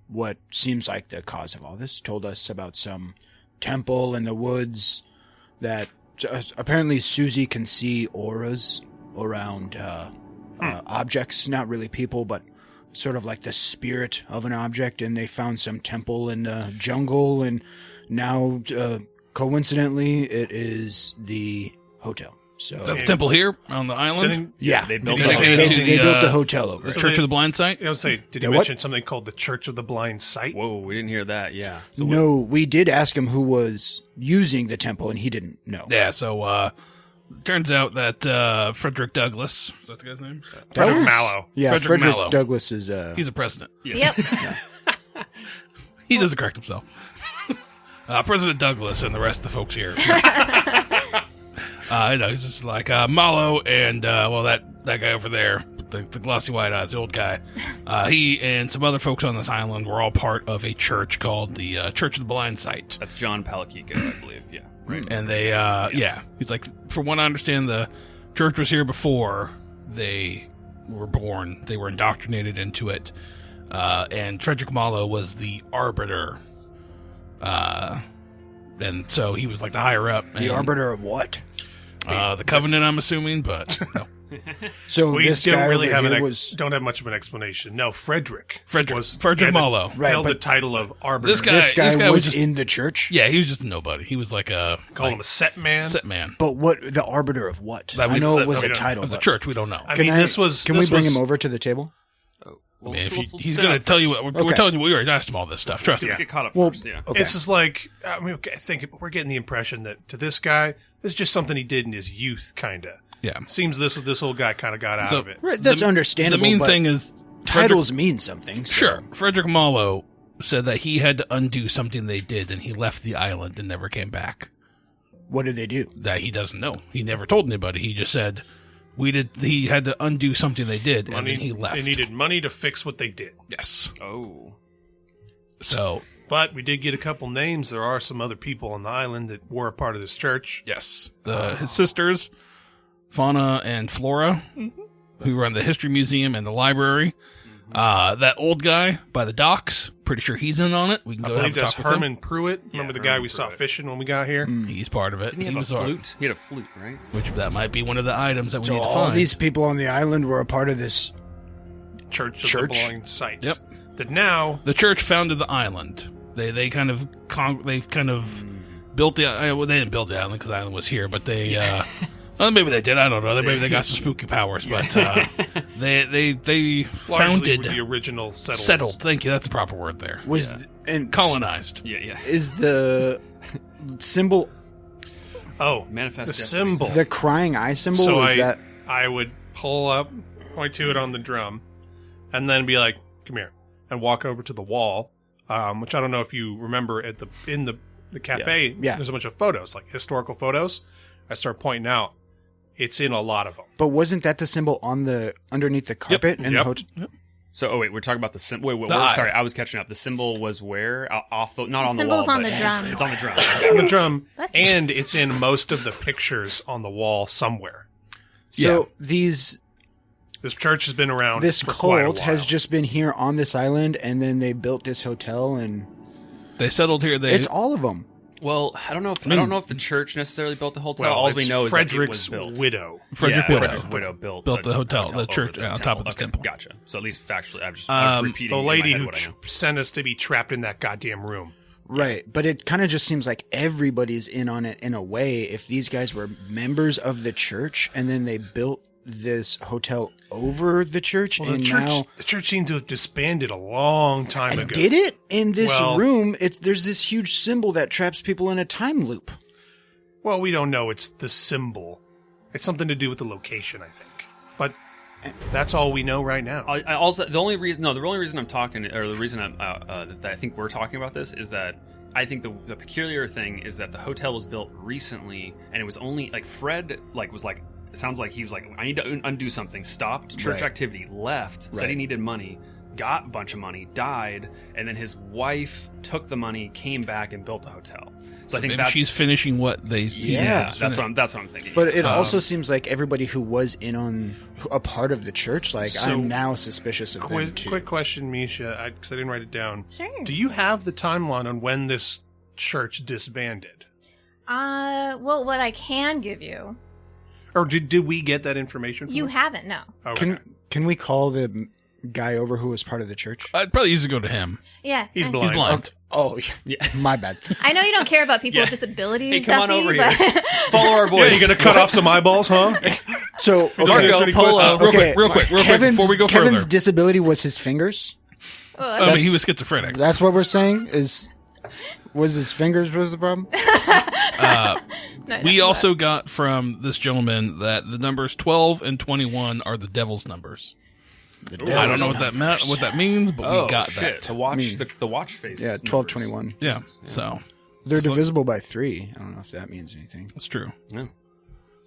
what seems like the cause of all this, told us about some temple in the woods that apparently Susie can see auras around objects, not really people, but sort of like the spirit of an object, and they found some temple in the jungle, and now coincidentally it is the hotel. So Is that the temple here on the island? Didn't, yeah, they Did built you it say on- that they, to they the, built the hotel over the it. Church of the Blind Sight? I was say, did he what? mention something called the Church of the Blind Sight? Whoa, we didn't hear that. Yeah. So No, we did ask him who was using the temple, and he didn't know. Yeah. So turns out that Frederick Douglass, is that the guy's name? Frederick was- Mallow. Yeah, Frederick Frederick Mallow. Douglass is. He's a president. Yep. He doesn't correct himself. President Douglas and the rest of the folks here. He's just like Mallow and that guy over there with the glossy white eyes, the old guy. He and some other folks on this island were all part of a church called the Church of the Blind Sight. That's John Palakika, I believe. Yeah, right. And they, he's like, from what I understand, the church was here before they were born. They were indoctrinated into it. And Frederick Mallow was the arbiter. And so he was like the higher up. The arbiter of what? The Covenant, I'm assuming, but no. So We this don't guy really over have here was don't have much of an explanation. No, Frederick Mallow. Right, held the but- title of arbiter. This this guy guy was was just, in the church. yeah, he was just a nobody. He was like a Call him a Setman. set man. But what the arbiter of what? That I we- know that- it was that a we don't- title. Of the but- church, we don't know. I mean, this was. Can we this bring was- him over to the table? I mean, if let's he's stay going to on tell you first. what we're Okay. telling you. We already asked him all this stuff. Trust me. Let's get caught up Well, first. Yeah. okay. It's just like I mean, I think we're getting the impression that to this guy, this is just something he did in his youth, kind of. Yeah. Seems this old guy kind of got out So- of it. Right, that's The understandable. main but thing is titles mean something. So. Sure. Frederick Mallow said that he had to undo something they did, and he left the island and never came back. What did they do? That he doesn't know. He never told anybody. He just said he had to undo something they did, and then he left. They needed money to fix what they did. Yes. Oh. So, But we did get a couple names. There are some other people on the island that were a part of this church. yes. His sisters, Fauna and Flora, who run the History Museum and the library. That old guy by the docks, pretty sure he's in on it. We can I go have believe a that's talk with him. Herman Pruitt. Remember the guy Herman we saw Pruitt. fishing when we got here? He's part of it. Didn't he have was a our- flute? He had a flute, right? which that might be one of the items that we So need to all find. these people on the island were a part of this. Church of Church? the Blind Sight. Yep. That now The church founded the island. They kind of built the well, they didn't build the island because the island was here, but they well, maybe they did. I don't know. Maybe they got some spooky powers, but they largely founded were the original settlers. settled. Thank you. That's the proper word there. Was and Colonized. Yeah. is the symbol Oh, Manifest the Destiny. symbol. the crying eye symbol? So is that I would pull up, point to it on the drum, and then be like, "Come here," and walk over to the wall, which I don't know if you remember in the cafe. Yeah. There's a bunch of photos, like historical photos. I start pointing out. It's in a lot of them. But wasn't that the symbol on the underneath the carpet in the Yep. hotel? So, we're talking about the symbol. Wait, The eye. sorry, I was catching up. The symbol was where? Off the, not on the symbol's wall. on but the drum. It's on the drum. On the drum, That's and it's in most of the pictures on the wall somewhere. So these This church has been around. this for quite a cult has while. just been here on this island, and then they built this hotel, and They settled here. it's all of them. Well, I don't know if the church necessarily built the hotel. All it's we know is that it was Frederick's built. widow. Frederick Yeah, Widow. Frederick's widow built the hotel, the over church on top of this Okay, temple. Gotcha. So at least factually, I was repeating The in my lady head who what I know. sent us to be trapped in that goddamn room. Right, but it kind of just seems like everybody's in on it in a way. If these guys were members of the church and then they built this hotel over the church, Well, and the now church seemed to have disbanded a long time and ago. did it in this Well- room. There's this huge symbol that traps people in a time loop. Well, we don't know. It's the symbol. It's something to do with the location, I think. But that's all we know right now. I also the only reason I'm talking, or the reason that I think we're talking about this is that I think the peculiar thing is that the hotel was built recently, and it was only like Fred was like. It sounds like he was like, I need to undo something. Stopped church Right. activity, left, said he Right. needed money, got a bunch of money, died, and then his wife took the money, came back, and built a hotel. So I think Maybe that's she's finishing what they. Yeah. that's what I'm thinking. But it also seems like everybody who was in on a part of the church, like So- I'm now suspicious of them Quick, too. quick question, Misha, because I didn't write it down. Sure. Do you have the timeline on when this church disbanded? Well, what I can give you, Or did we get that information? from you them? haven't. No. Okay. Can we call the guy over who was part of the church? I'd probably usually go to him. Yeah. He's I- blind. He's blind. Oh, Yeah. my bad. I know you don't care about people Yeah. with disabilities. Hey, come on Duffy, over but follow our Yeah, voice. you gonna cut off some eyeballs, huh? So okay, Marco Polo. Real quick, Kevin's, before we go Kevin's further. disability was his fingers. Oh, I mean, he was schizophrenic. That's what we're saying. Was his fingers was the problem? no, We no, also got from this gentleman that the numbers 12 and 21 are the devil's numbers. I don't know what that means, but we got shit. that. To watch the watch face. Yeah, 1221. Yeah, so They're divisible by 3. I don't know if that means anything. that's true. Yeah.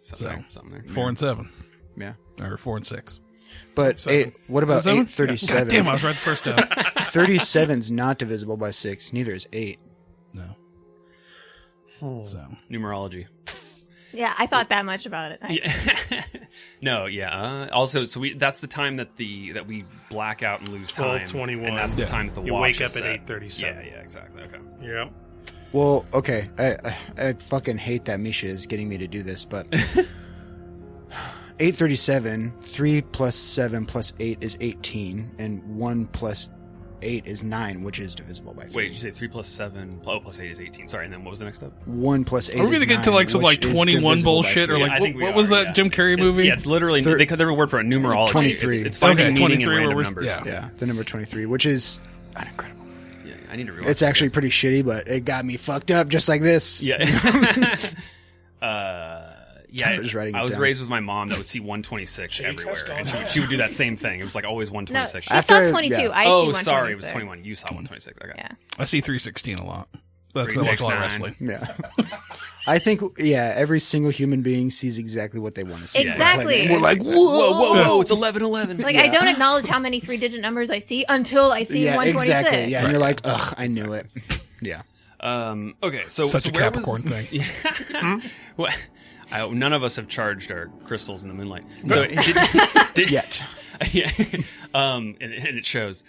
So Something there. 4 and 7, Yeah. or 4 and 6. But what about 7? 837? God damn, I was right the first time. 37's not divisible by 6. Neither is 8. No. So Numerology. Yeah, I thought that much about it. Yeah. No, yeah. Also, so that's the time that we black out and lose time. 12:21. And that's the time that the You watch wake is up at set. 8:37. Yeah, exactly. Okay. Yep. Well, okay. I fucking hate that Misha is getting me to do this, but 837, 3 plus 7 plus 8 is 18, and 1 plus 8 is 9, which is divisible by 3. Wait, did you say 3 plus 7? Oh, plus 8 is 18. Sorry, and then what was the next step? 1 plus 8 are we is gonna get to 9, like some like which is 21 divisible by bullshit 3. or Yeah, like I think we what was are, that yeah. Jim Carrey movie? Yeah, it's literally they have their word for it, numerology. 23. It's finding Okay, meaning 23 in where random we're- numbers. yeah. Yeah, the number 23, which is incredible. Yeah, I need to rewatch It's actually this. pretty shitty, but it got me fucked up just like this. Yeah. Yeah, Tyler's writing it I was down. raised with my mom that would see 126 everywhere, and she would do that same thing. It was like always No, 126. she After- saw 22. yeah. I see Oh, 126. sorry, it was 21. You saw 126. Okay. Yeah. I see 316 a lot. That's gonna watch a lot of 369. wrestling. Yeah. I think, every single human being sees exactly what they want to see. Exactly. We're like, whoa, Whoa, it's 1111. Like, I don't acknowledge how many 3-digit numbers I see until I see Yeah, 126. exactly. Yeah, and you're like, ugh, I knew it. Yeah. Okay, so Such so a where Capricorn was, thing. Yeah. Well, none of us have charged our crystals in the moonlight. So did Yet. Yeah. And it shows.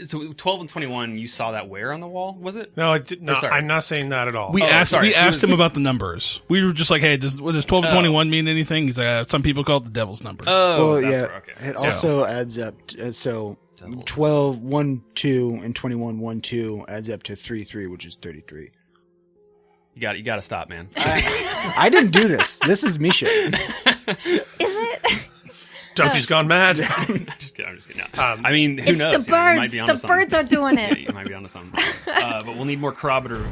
So 12 and 21, you saw that where on the wall? Was it? No, I did not. sorry. I'm not saying that at all. We Oh, asked sorry. we asked him about the numbers. We were just like, hey, does 12 and 21 mean anything? He's like, some people call it the devil's number. Oh, Well, that's yeah. where, okay. It also adds up. So 12, 1, 2, and 21, 1, 2 adds up to 3, 3, which is 33. You got to stop, man. I didn't do this. This is Misha. Is it? Dumpy's gone mad. Just kidding. No. I mean, who It's knows? the You know, you might birds. be onto The something. birds are doing Yeah, it. you might be onto something. But we'll need more corroborative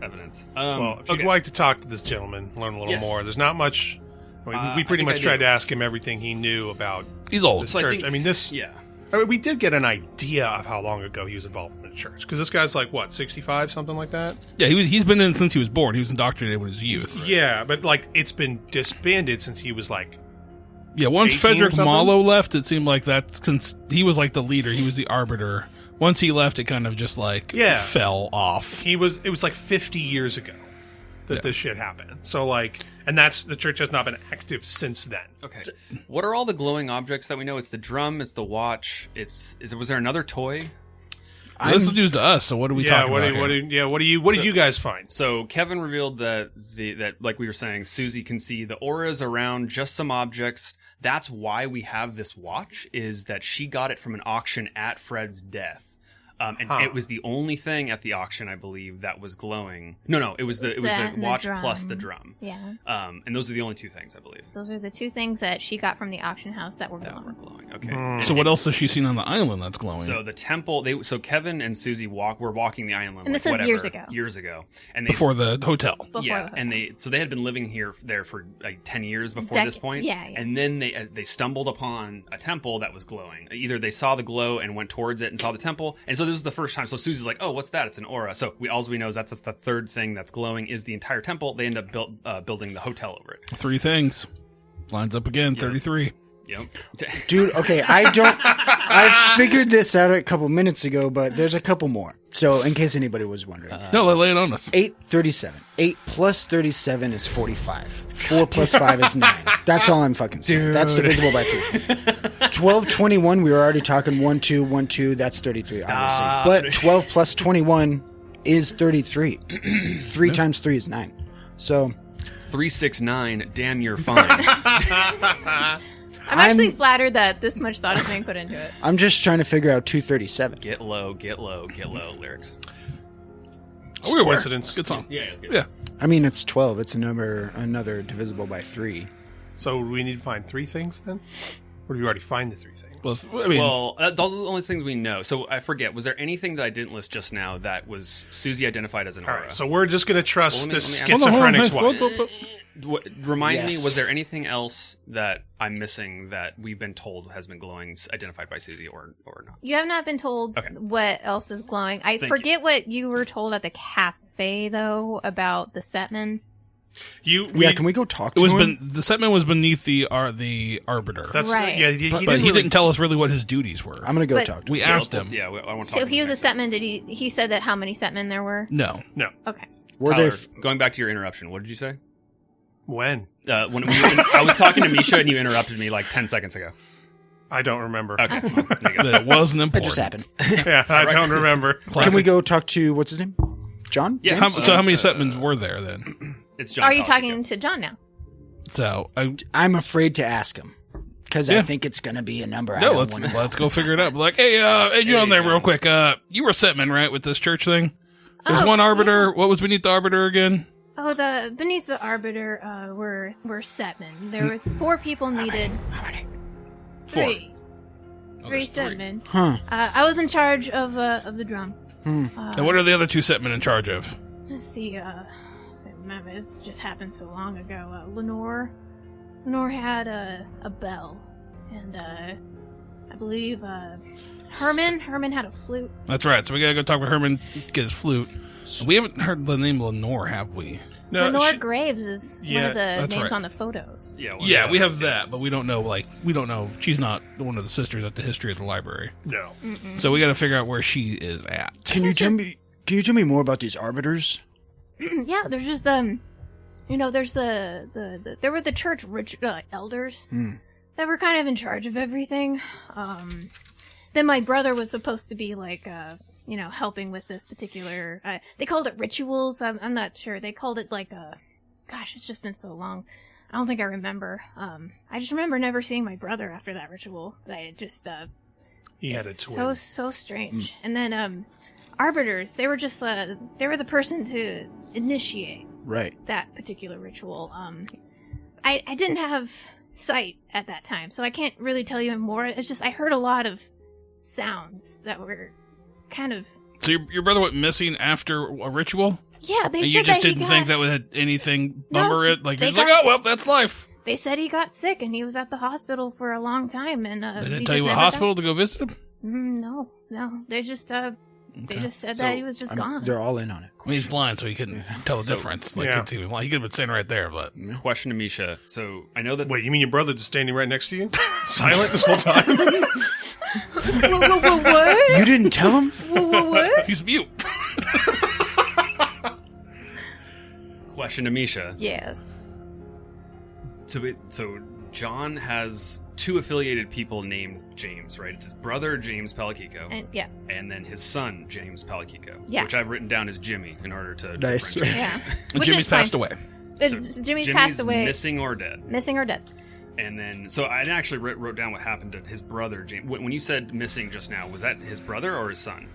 evidence. Well, if okay. you'd like to talk to this gentleman, learn a little Yes. more. There's not much. We I pretty think much I tried do. to ask him everything he knew about He's old. this So I church. think- I mean, this. Yeah. I mean, we did get an idea of how long ago he was involved in the church because this guy's like what, 65, something like that. Yeah, he's been in since he was born. He was indoctrinated when he was youth. Yeah, but like it's been disbanded since he was like. Yeah, once 18 or Frederick something? Mallow left, it seemed like that since he was like the leader, he was the arbiter. Once he left, it kind of just like fell off. It was like 50 years ago that this shit happened. So like, and the church has not been active since then. Okay. What are all the glowing objects that we know? It's the drum. It's the watch. Was there another toy? This is news to us. So what are we talking about? What did you guys find? So Kevin revealed that like we were saying, Susie can see the auras around just some objects. That's why we have this watch, is that she got it from an auction at Fred's death. And it was the only thing at the auction, I believe, that was glowing. No, it was the watch drum. plus the drum. Yeah. And those are the only two things, I believe, Those are the two things that she got from the auction house that were that were glowing. glowing. Okay. So what else has she seen on the island that's glowing? So the temple. So Kevin and Susie were walking the island. And this is years ago. Years ago, and they before the hotel. Before yeah, the and they had been living there for like 10 years before this point. Yeah. And then they stumbled upon a temple that was glowing. Either they saw the glow and went towards it and saw the temple, and so this was the first time. So Susie's like, "Oh, what's that? It's an aura." So all we know is that's the third thing that's glowing is the entire temple. They end up building the hotel over it. 3 things. Lines up again, 33. Yep. Dude, okay, I figured this out a couple minutes ago, but there's a couple more. So, in case anybody was wondering. No, lay it on us. 837. 8 plus 37 is 45. 4 plus 5 is 9. That's all I'm fucking saying. Dude. That's divisible by 3. 1221, we were already talking 1, 2, 1, 2. That's 33, obviously. But 12 plus 21 is 33. 3 times 3 is 9. So, 369. Damn, you're fine. I'm actually flattered that this much thought is being put into it. I'm just trying to figure out 237. Get low, get low, get low. Lyrics. Weird Coincidence. Good song. Yeah, it's good. Yeah. I mean, it's 12. It's another divisible by 3. So we need to find 3 things then, or do you already find the 3 things? Well, I mean, those are the only things we know. So I forget. Was there anything that I didn't list just now that was Susie identified as an All aura? right, so we're just going to trust Well, the let me ask- schizophrenic's Hold on, wife. hold on. Remind me, Yes. was there anything else that I'm missing that we've been told has been glowing, identified by Susie or not? You have not been told Okay. what else is glowing. I Thank forget what you were told at the cafe, though, about the Setman. Can we go talk to It was him? the Setman was beneath the arbiter. That's Right. yeah. But he didn't tell us really what his duties were. I'm gonna go But- talk to him. We asked him. Yeah, I want to So he was a Setman. Did he said that how many Setmen there were? No. Okay. Were Tyler, they? going back to your interruption, what did you say? When? When I was talking to Misha and you interrupted me like 10 seconds ago. I don't remember. Okay, well, there you go. That it wasn't That important. just happened. Yeah, I don't remember. Can we go talk to what's his name? John? Yeah. James? So how many Setmans were there then? It's John. Are you Palcico. talking to John now? So I'm afraid to ask him because I Yeah. think it's gonna be a number. I no, don't let's wanna... go figure it out. Like, hey, John, there, real quick. You were Setman, right, with this church thing? There's one arbiter. What was beneath the arbiter again? Oh, the beneath the arbiter were Setmen. There was 4 people needed. How many? 3. Oh, 3 there's 3. Setmen. Huh? I was in charge of the drum. And what are the other 2 Setmen in charge of? Let's see. I remember this just happened so long ago. Lenore had a bell, and I believe Herman had a flute. That's right. So we gotta go talk with Herman, get his flute. We haven't heard the name Lenore, have we? Lenore Graves is one Yeah, of the that's names right. on the photos. Yeah, Yeah, we have that, but we don't know. She's not one of the sisters at the history of the library. No. So we got to figure out where she is at. Can you tell me more about these arbiters? Yeah, there's just there's there were the church elders that were kind of in charge of everything. Then my brother was supposed to be like helping with this particular. They called it rituals. I'm not sure. They called it like gosh, it's just been so long. I don't think I remember. I just remember never seeing my brother after that ritual. I just He had a twin. so strange. And then arbiters, they were just they were the person to initiate Right. that particular ritual. I didn't have sight at that time, so I can't really tell you more. It's just I heard a lot of sounds that were kind of. So your brother went missing after a ritual? Yeah, they And said you just that didn't think that would have anything No, bummer it? Like, they you're just like, got- oh, well, that's life. They said he got sick and he was at the hospital for a long time, and They he didn't just tell you what never hospital to go visit him? died. No. They just said So, that he was just gone. They're all in on it. I mean, he's blind, so he couldn't tell the difference. Like, yeah. he was blind. He could have been sitting right there, but... Question to Misha. So I know that. Wait, you mean your brother just standing right next to you? Silent this whole time? What? You didn't tell him? What? He's mute. Question to Misha. Yes. So John has 2 affiliated people named James, right? It's his brother James Palcico, And yeah. and then his son James Palcico, Yeah. which I've written down as Jimmy in order to Nice. differentiate. Yeah. And Which Jimmy's is fine. passed away. So Jimmy's passed away. missing or dead. Missing or dead. And then, so I actually wrote down what happened to his brother James. When you said missing just now, was that his brother or his son?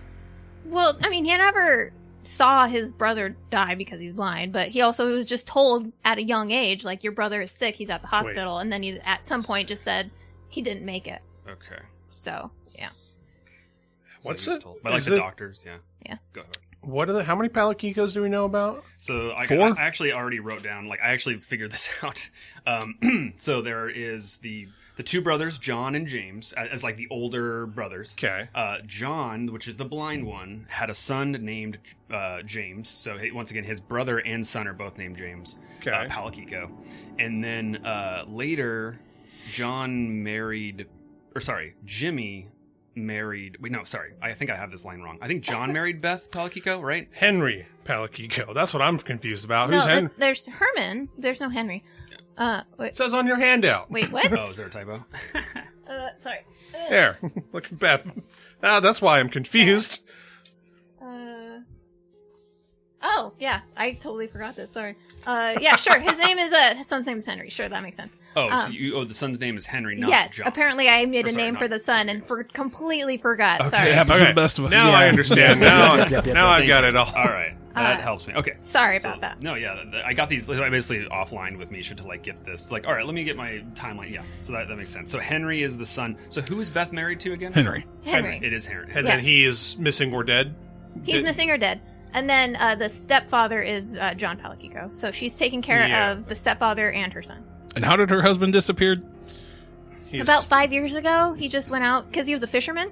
Well, I mean, he never saw his brother die because he's blind, but he also was just told at a young age, like, your brother is sick, he's at the hospital, and then he at some point just said he didn't make it. Okay. So, yeah. So What's he was it? told. By like Is the this- doctors, yeah. Yeah. Go ahead. What are the? How many Palakikos do we know about? So I 4? actually already wrote down, like, I actually figured this out. So there is the 2 brothers, John and James, as like the older brothers. Okay. John, which is the blind one, had a son named James. So once again, his brother and son are both named James. Okay. Palakiko. And then later, Jimmy married. Wait, no, sorry. I think I have this line wrong. I think John married Beth Palakiko, right? Henry Palakiko. That's what I'm confused about. No, Who's Henry? there's Herman. There's no Henry. Wait, It says on your handout. wait, what? Oh, is there a typo? Sorry. There. Look at Beth. That's why I'm confused. Oh, yeah. I totally forgot this. Sorry. Yeah, sure. His son's name is Henry. Sure, that makes sense. Oh, so the son's name is Henry, not Yes, John. apparently I made Or a sorry, name not- for the son and completely forgot. It Sorry. happens to Okay. the best of us. Now Yeah. I understand. Now, Yep. now I've Thank got you. it all. All right. That helps me. Okay. Sorry So, about that. No, yeah, I got these. I basically offlined with Misha to like get this. Like, all right, let me get my timeline. Yeah, so that makes sense. So Henry is the son. So who is Beth married to again? Henry. Henry. It is Henry. And Yeah. then he is missing or dead. He's missing or dead. And then the stepfather is John Palakiko. So she's taking care Yeah. of the stepfather and her son. And how did her husband disappear? He's- About 5 years ago, he just went out because he was a fisherman.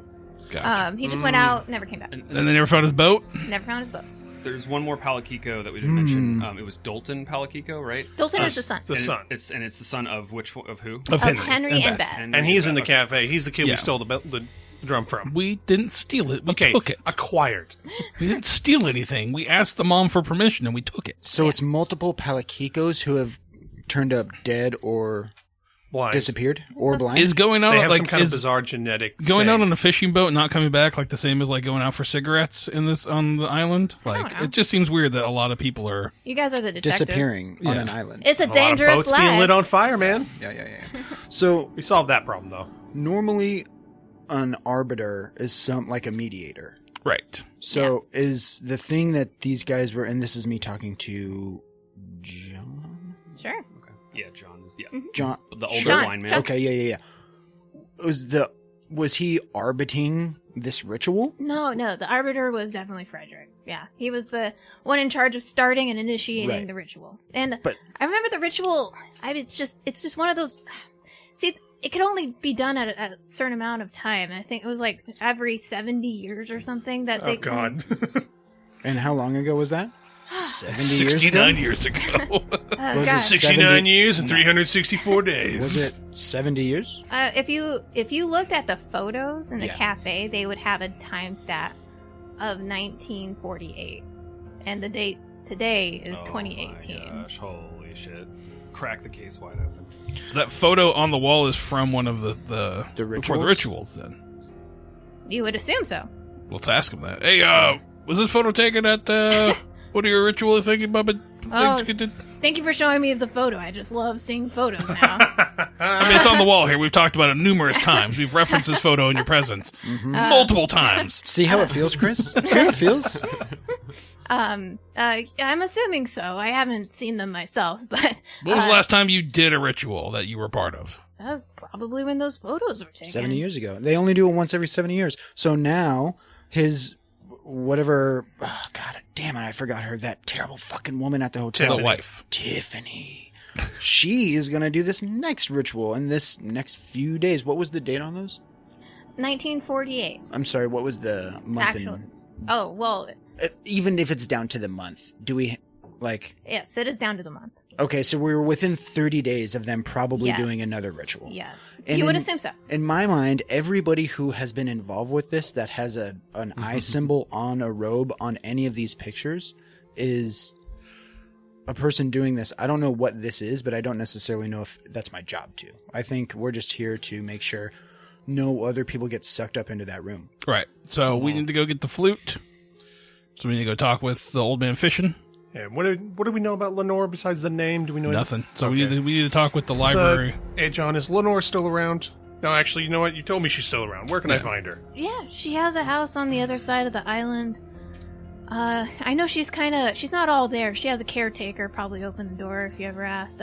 Gotcha. He just went out, never came back. And they never found his boat? Never found his boat. there's one more Palakiko that we didn't mention. It was Dalton Palakiko, right? Dalton is the son. The son. It's the son of who? Of Henry and Beth. And he's in the Okay. cafe. He's the kid we Yeah. stole the drum from. We didn't steal it. We Okay, took it. acquired. We didn't steal anything. We asked the mom for permission and we took it. So it's multiple Palakikos who have turned up dead or Why? disappeared or blind. Is going out They have like some kind of is bizarre genetic going thing. out on a fishing boat, not coming back, like the same as like going out for cigarettes in this on the island. Like know. it just seems weird that a lot of people are. You guys are the detectives. disappearing on Yeah. an island. It's a A lot of dangerous boats life. being lit on fire, man. Yeah. So We solved that problem though. normally, an arbiter is like a mediator. Right. So is the thing that these guys were, and this is me talking to John. Sure. Yeah, John is John. the older Sean. blind man. John. Okay, yeah. Was he arbiting this ritual? No, the arbiter was definitely Frederick. Yeah, he was the one in charge of starting and initiating Right. the ritual. And But- I remember the ritual. It's just one of those. See, it could only be done at a certain amount of time. And I think it was like every 70 years or something that they. Oh God. And how long ago was that? 70 years ago? 69 years ago. Oh, Was it God. 69 70 years and 364 days. Was it 70 years? If you looked at the photos in the Yeah. cafe, they would have a time stamp of 1948, and the date today is Oh 2018. my gosh, holy shit. Crack the case wide open. So that photo on the wall is from one of the before the rituals? rituals. Then You would assume so. let's ask him that. Hey, was this photo taken at what are your ritual thinking, Bubba? Oh. Thank you for showing me the photo. I just love seeing photos now. I mean, it's on the wall here. We've talked about it numerous times. We've referenced this photo in your presence multiple times. See how it feels, Chris? See how it feels? I'm assuming so. I haven't seen them myself, but What was the last time you did a ritual that you were part of? that was probably when those photos were taken. 70 years ago. They only do it once every 70 years. So now his whatever. Oh, God damn it! I forgot her. That terrible fucking woman at the hotel. The wife. Tiffany. She is gonna do this next ritual in this next few days. What was the date on those? 1948. I'm sorry. What was the month? Actual. Oh well, Even if it's down to the month, do we like? yes, it is down to the month. Okay, so we were within 30 days of them probably Yes. doing another ritual. Yes, And you would in- assume so. In my mind, everybody who has been involved with this that has an eye symbol on a robe on any of these pictures is a person doing this. I don't know what this is, but I don't necessarily know if that's my job too. I think we're just here to make sure no other people get sucked up into that room. Right. So we need to go get the flute. So we need to go talk with the old man fishing. Yeah, what do we know about Lenore besides the name? Do we know Nothing. So Okay. we need to talk with the So, library. hey, John, is Lenore still around? No, actually, you know what? You told me she's still around. Where can I Yeah. find her? Yeah, she has a house on the other side of the island. I know she's not all there. She has a caretaker, probably open the door if you ever asked.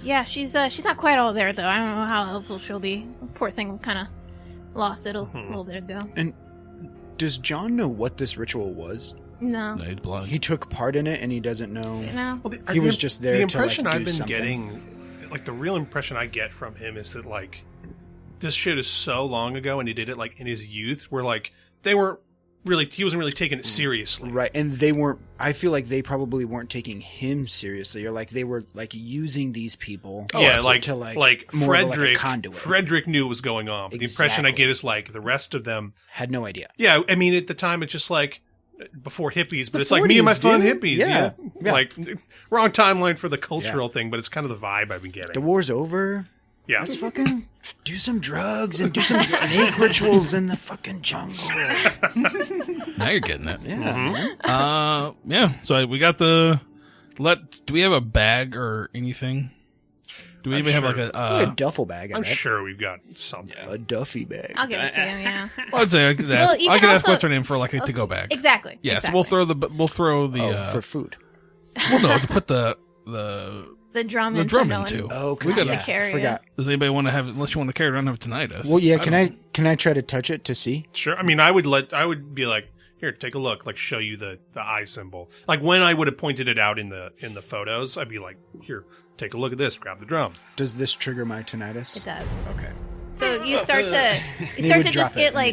Yeah, she's not quite all there though. I don't know how helpful she'll be. Poor thing kind of lost it a little bit ago. And does John know what this ritual was? No, No, he's blind. He took part in it and he doesn't know. no. Well, He was just there The to, impression like, do I've been something. getting, like the real impression I get from him is that like this shit is so long ago, and he did it like in his youth, where like he wasn't really taking it seriously. Right, and they weren't. I feel like they probably weren't taking him seriously, or like they were like using these people. Yeah, to, like more of, Frederick. a conduit. Frederick knew what was going on. But the impression I Exactly. get is like the rest of them. Had no idea. Yeah, I mean at the time it's just like before hippies, but the it's like me and my 40s, fun dude. hippies. Yeah. Yeah. Like wrong timeline for the cultural thing, but it's kind of the vibe I've been The getting. war's over. Yeah. Let's fucking do some drugs and do some snake rituals in the fucking jungle. Now you're getting it. Yeah. man. Yeah. So we got the. Do we have a bag or anything? Do we I'm even have like sure. Probably a duffel bag. I I'm bet. sure we've got something. A Duffy bag. I'll give it to him. Yeah, I'd say I could Well, ask. you I can could ask also- what's her name for like a to-go bag. exactly. Yeah. exactly. So we'll throw the. Oh, for food. Well, no, to put the. the drum the in drum so no in, one too. Oh, has yeah, to carry forgot. Does anybody want to have? Unless you want to carry it around, have tinnitus. Well, yeah. don't- Can I try to touch it to see? Sure. I mean, I would be like, here, take a look, like show you the eye symbol. Like when I would have pointed it out in the photos, I'd be like, here, take a look at this, grab the drum. Does this trigger my tinnitus? It does. Okay. So you start to would just drop get it the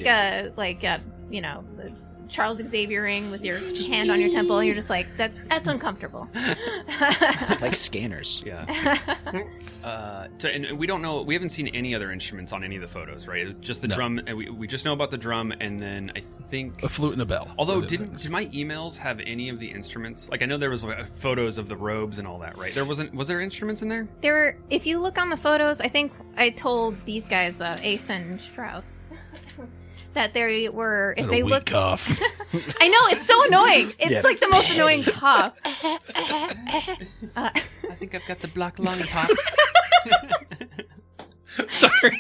Charles Xaviering with your hand on your temple, and you're just like, that's uncomfortable. Like scanners. Yeah. And we don't know. We haven't seen any other instruments on any of the photos, right? Just the drum. And we just know about the drum, and then I think A flute and a bell. Although, did my emails have any of the instruments? Like, I know there was photos of the robes and all that, right? There wasn't. Was there instruments in there? There were, if you look on the photos, I think I told these guys, Ace and Strauss, that there were, if they looked... cough. I know, it's so annoying. It's like the most annoying cough. I think I've got the black lollipop. Sorry.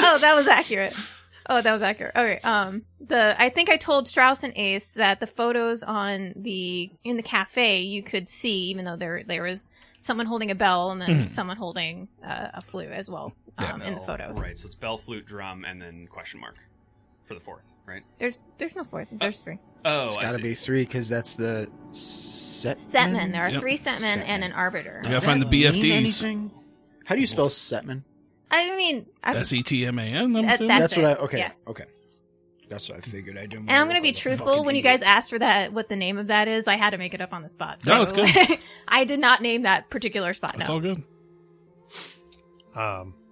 Oh, that was accurate. Okay. I think I told Strauss and Ace that the photos in the cafe you could see, even though there was someone holding a bell and then someone holding a flute as well in the photos. Right. So it's bell, flute, drum, and then question mark for the fourth, right? There's no fourth. There's three. Oh, It's got to be 3 because that's the Setman. There are 3 Setmen and an arbiter. You gotta find the BFDs. Anything? How do you spell Setman? I mean, SETMAN. I'm assuming. That's it. Okay. Yeah. Okay. That's what I figured. I don't. And I'm going to be truthful. When you guys asked for that, what the name of that is, I had to make it up on the spot. No, it's good. I did not name that particular spot. It's No. all good.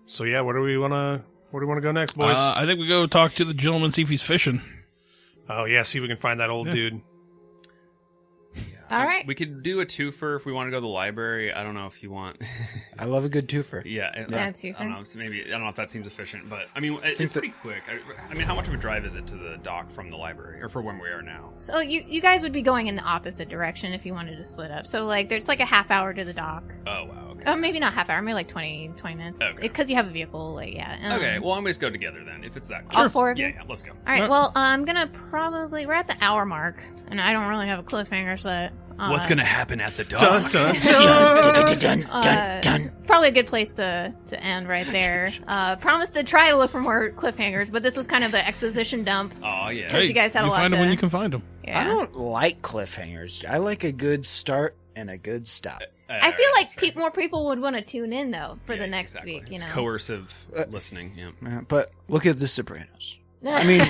So yeah, where do we want to go next, boys? I think we go talk to the gentleman, see if he's fishing. Oh yeah, see if we can find that old dude. All right. We could do a twofer if we want to go to the library. I don't know if you want. I love a good twofer. Yeah, twofer. I don't know. So maybe I don't know if that seems efficient, but I mean, it's pretty quick. I mean, how much of a drive is it to the dock from the library, or for where we are now? So you guys would be going in the opposite direction if you wanted to split up. So like there's like a half hour to the dock. Oh wow. Okay. Oh, maybe not half hour. Maybe like 20 minutes. Okay. Because you have a vehicle. Like yeah. Okay. Well, I'm gonna just go together then. If it's that. All 4 of you? Yeah. Let's go. All right. Well, I'm gonna probably we're at the hour mark, and I don't really have a cliffhanger set. What's gonna happen at the dock? Dun, dun, dun. It's probably a good place to end right there. Promise to try to look for more cliffhangers, but this was kind of the exposition dump. Oh yeah. Hey, you guys had a lot find to- them when you can find them. Yeah. I don't like cliffhangers. I like a good start and a good stop. I feel like more people would want to tune in though for the next week. You It's know, coercive listening. Yeah. But look at The Sopranos. I mean,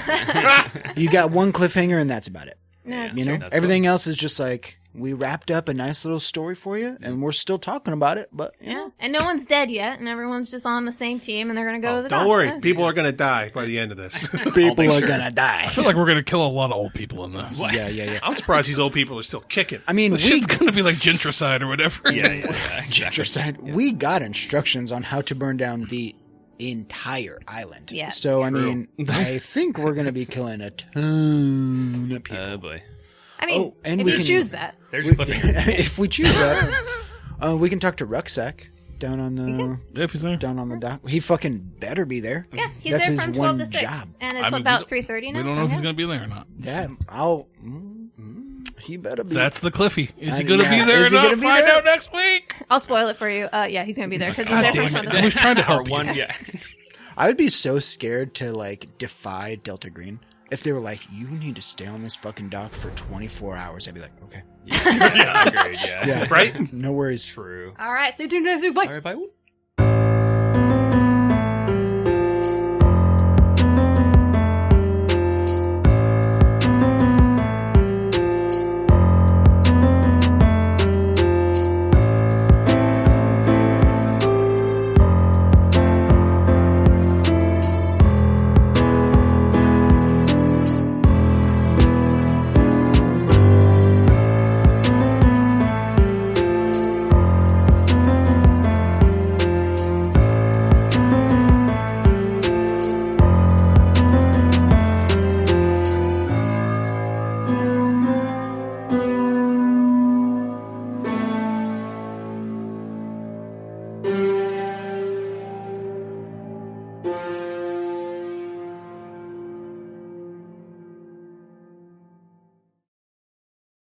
you got one cliffhanger and that's about it. No, Yeah. You know, That's everything else is just like we wrapped up a nice little story for you, and we're still talking about it. But you yeah, know, and no one's dead yet, and everyone's just on the same team, and they're gonna go to the. Don't dock. worry, Yeah. people are going to die by the end of this. people are gonna die. I feel like we're gonna kill a lot of old people in this. Yeah. I'm surprised these old people are still kicking. I mean, This we shit's gonna be like gentricide or whatever. Yeah. gentricide. We got instructions on how to burn down the entire island. Yes. So I mean, I think we're gonna be killing a ton of people. Oh boy. I mean, and if we you can- choose that, There's your cliffhanger. If we choose that, we can talk to Rucksack down on the If he's there. down on the dock. He fucking better be there. yeah, he's That's there his from 12 to one 6, job. and I it's mean, about we 3:30 now. We don't so know if he's yeah. gonna be there or not. Yeah, he better be. That's the Cliffy. Is he gonna yeah. be there Is or he not? gonna be Find there? out next week. I'll spoil it for you. Yeah, he's gonna be there because he's God there damn from it. 12 to I was 6. trying to help Part you. one. Yeah. I would be so scared to like defy Delta Green if they were like, "You need to stay on this fucking dock for 24 hours." I'd be like, "Okay, Yeah. Agreed. Yeah. yeah, Right? no worries." True. All right, stay tuned next week. Bye. All right. Bye.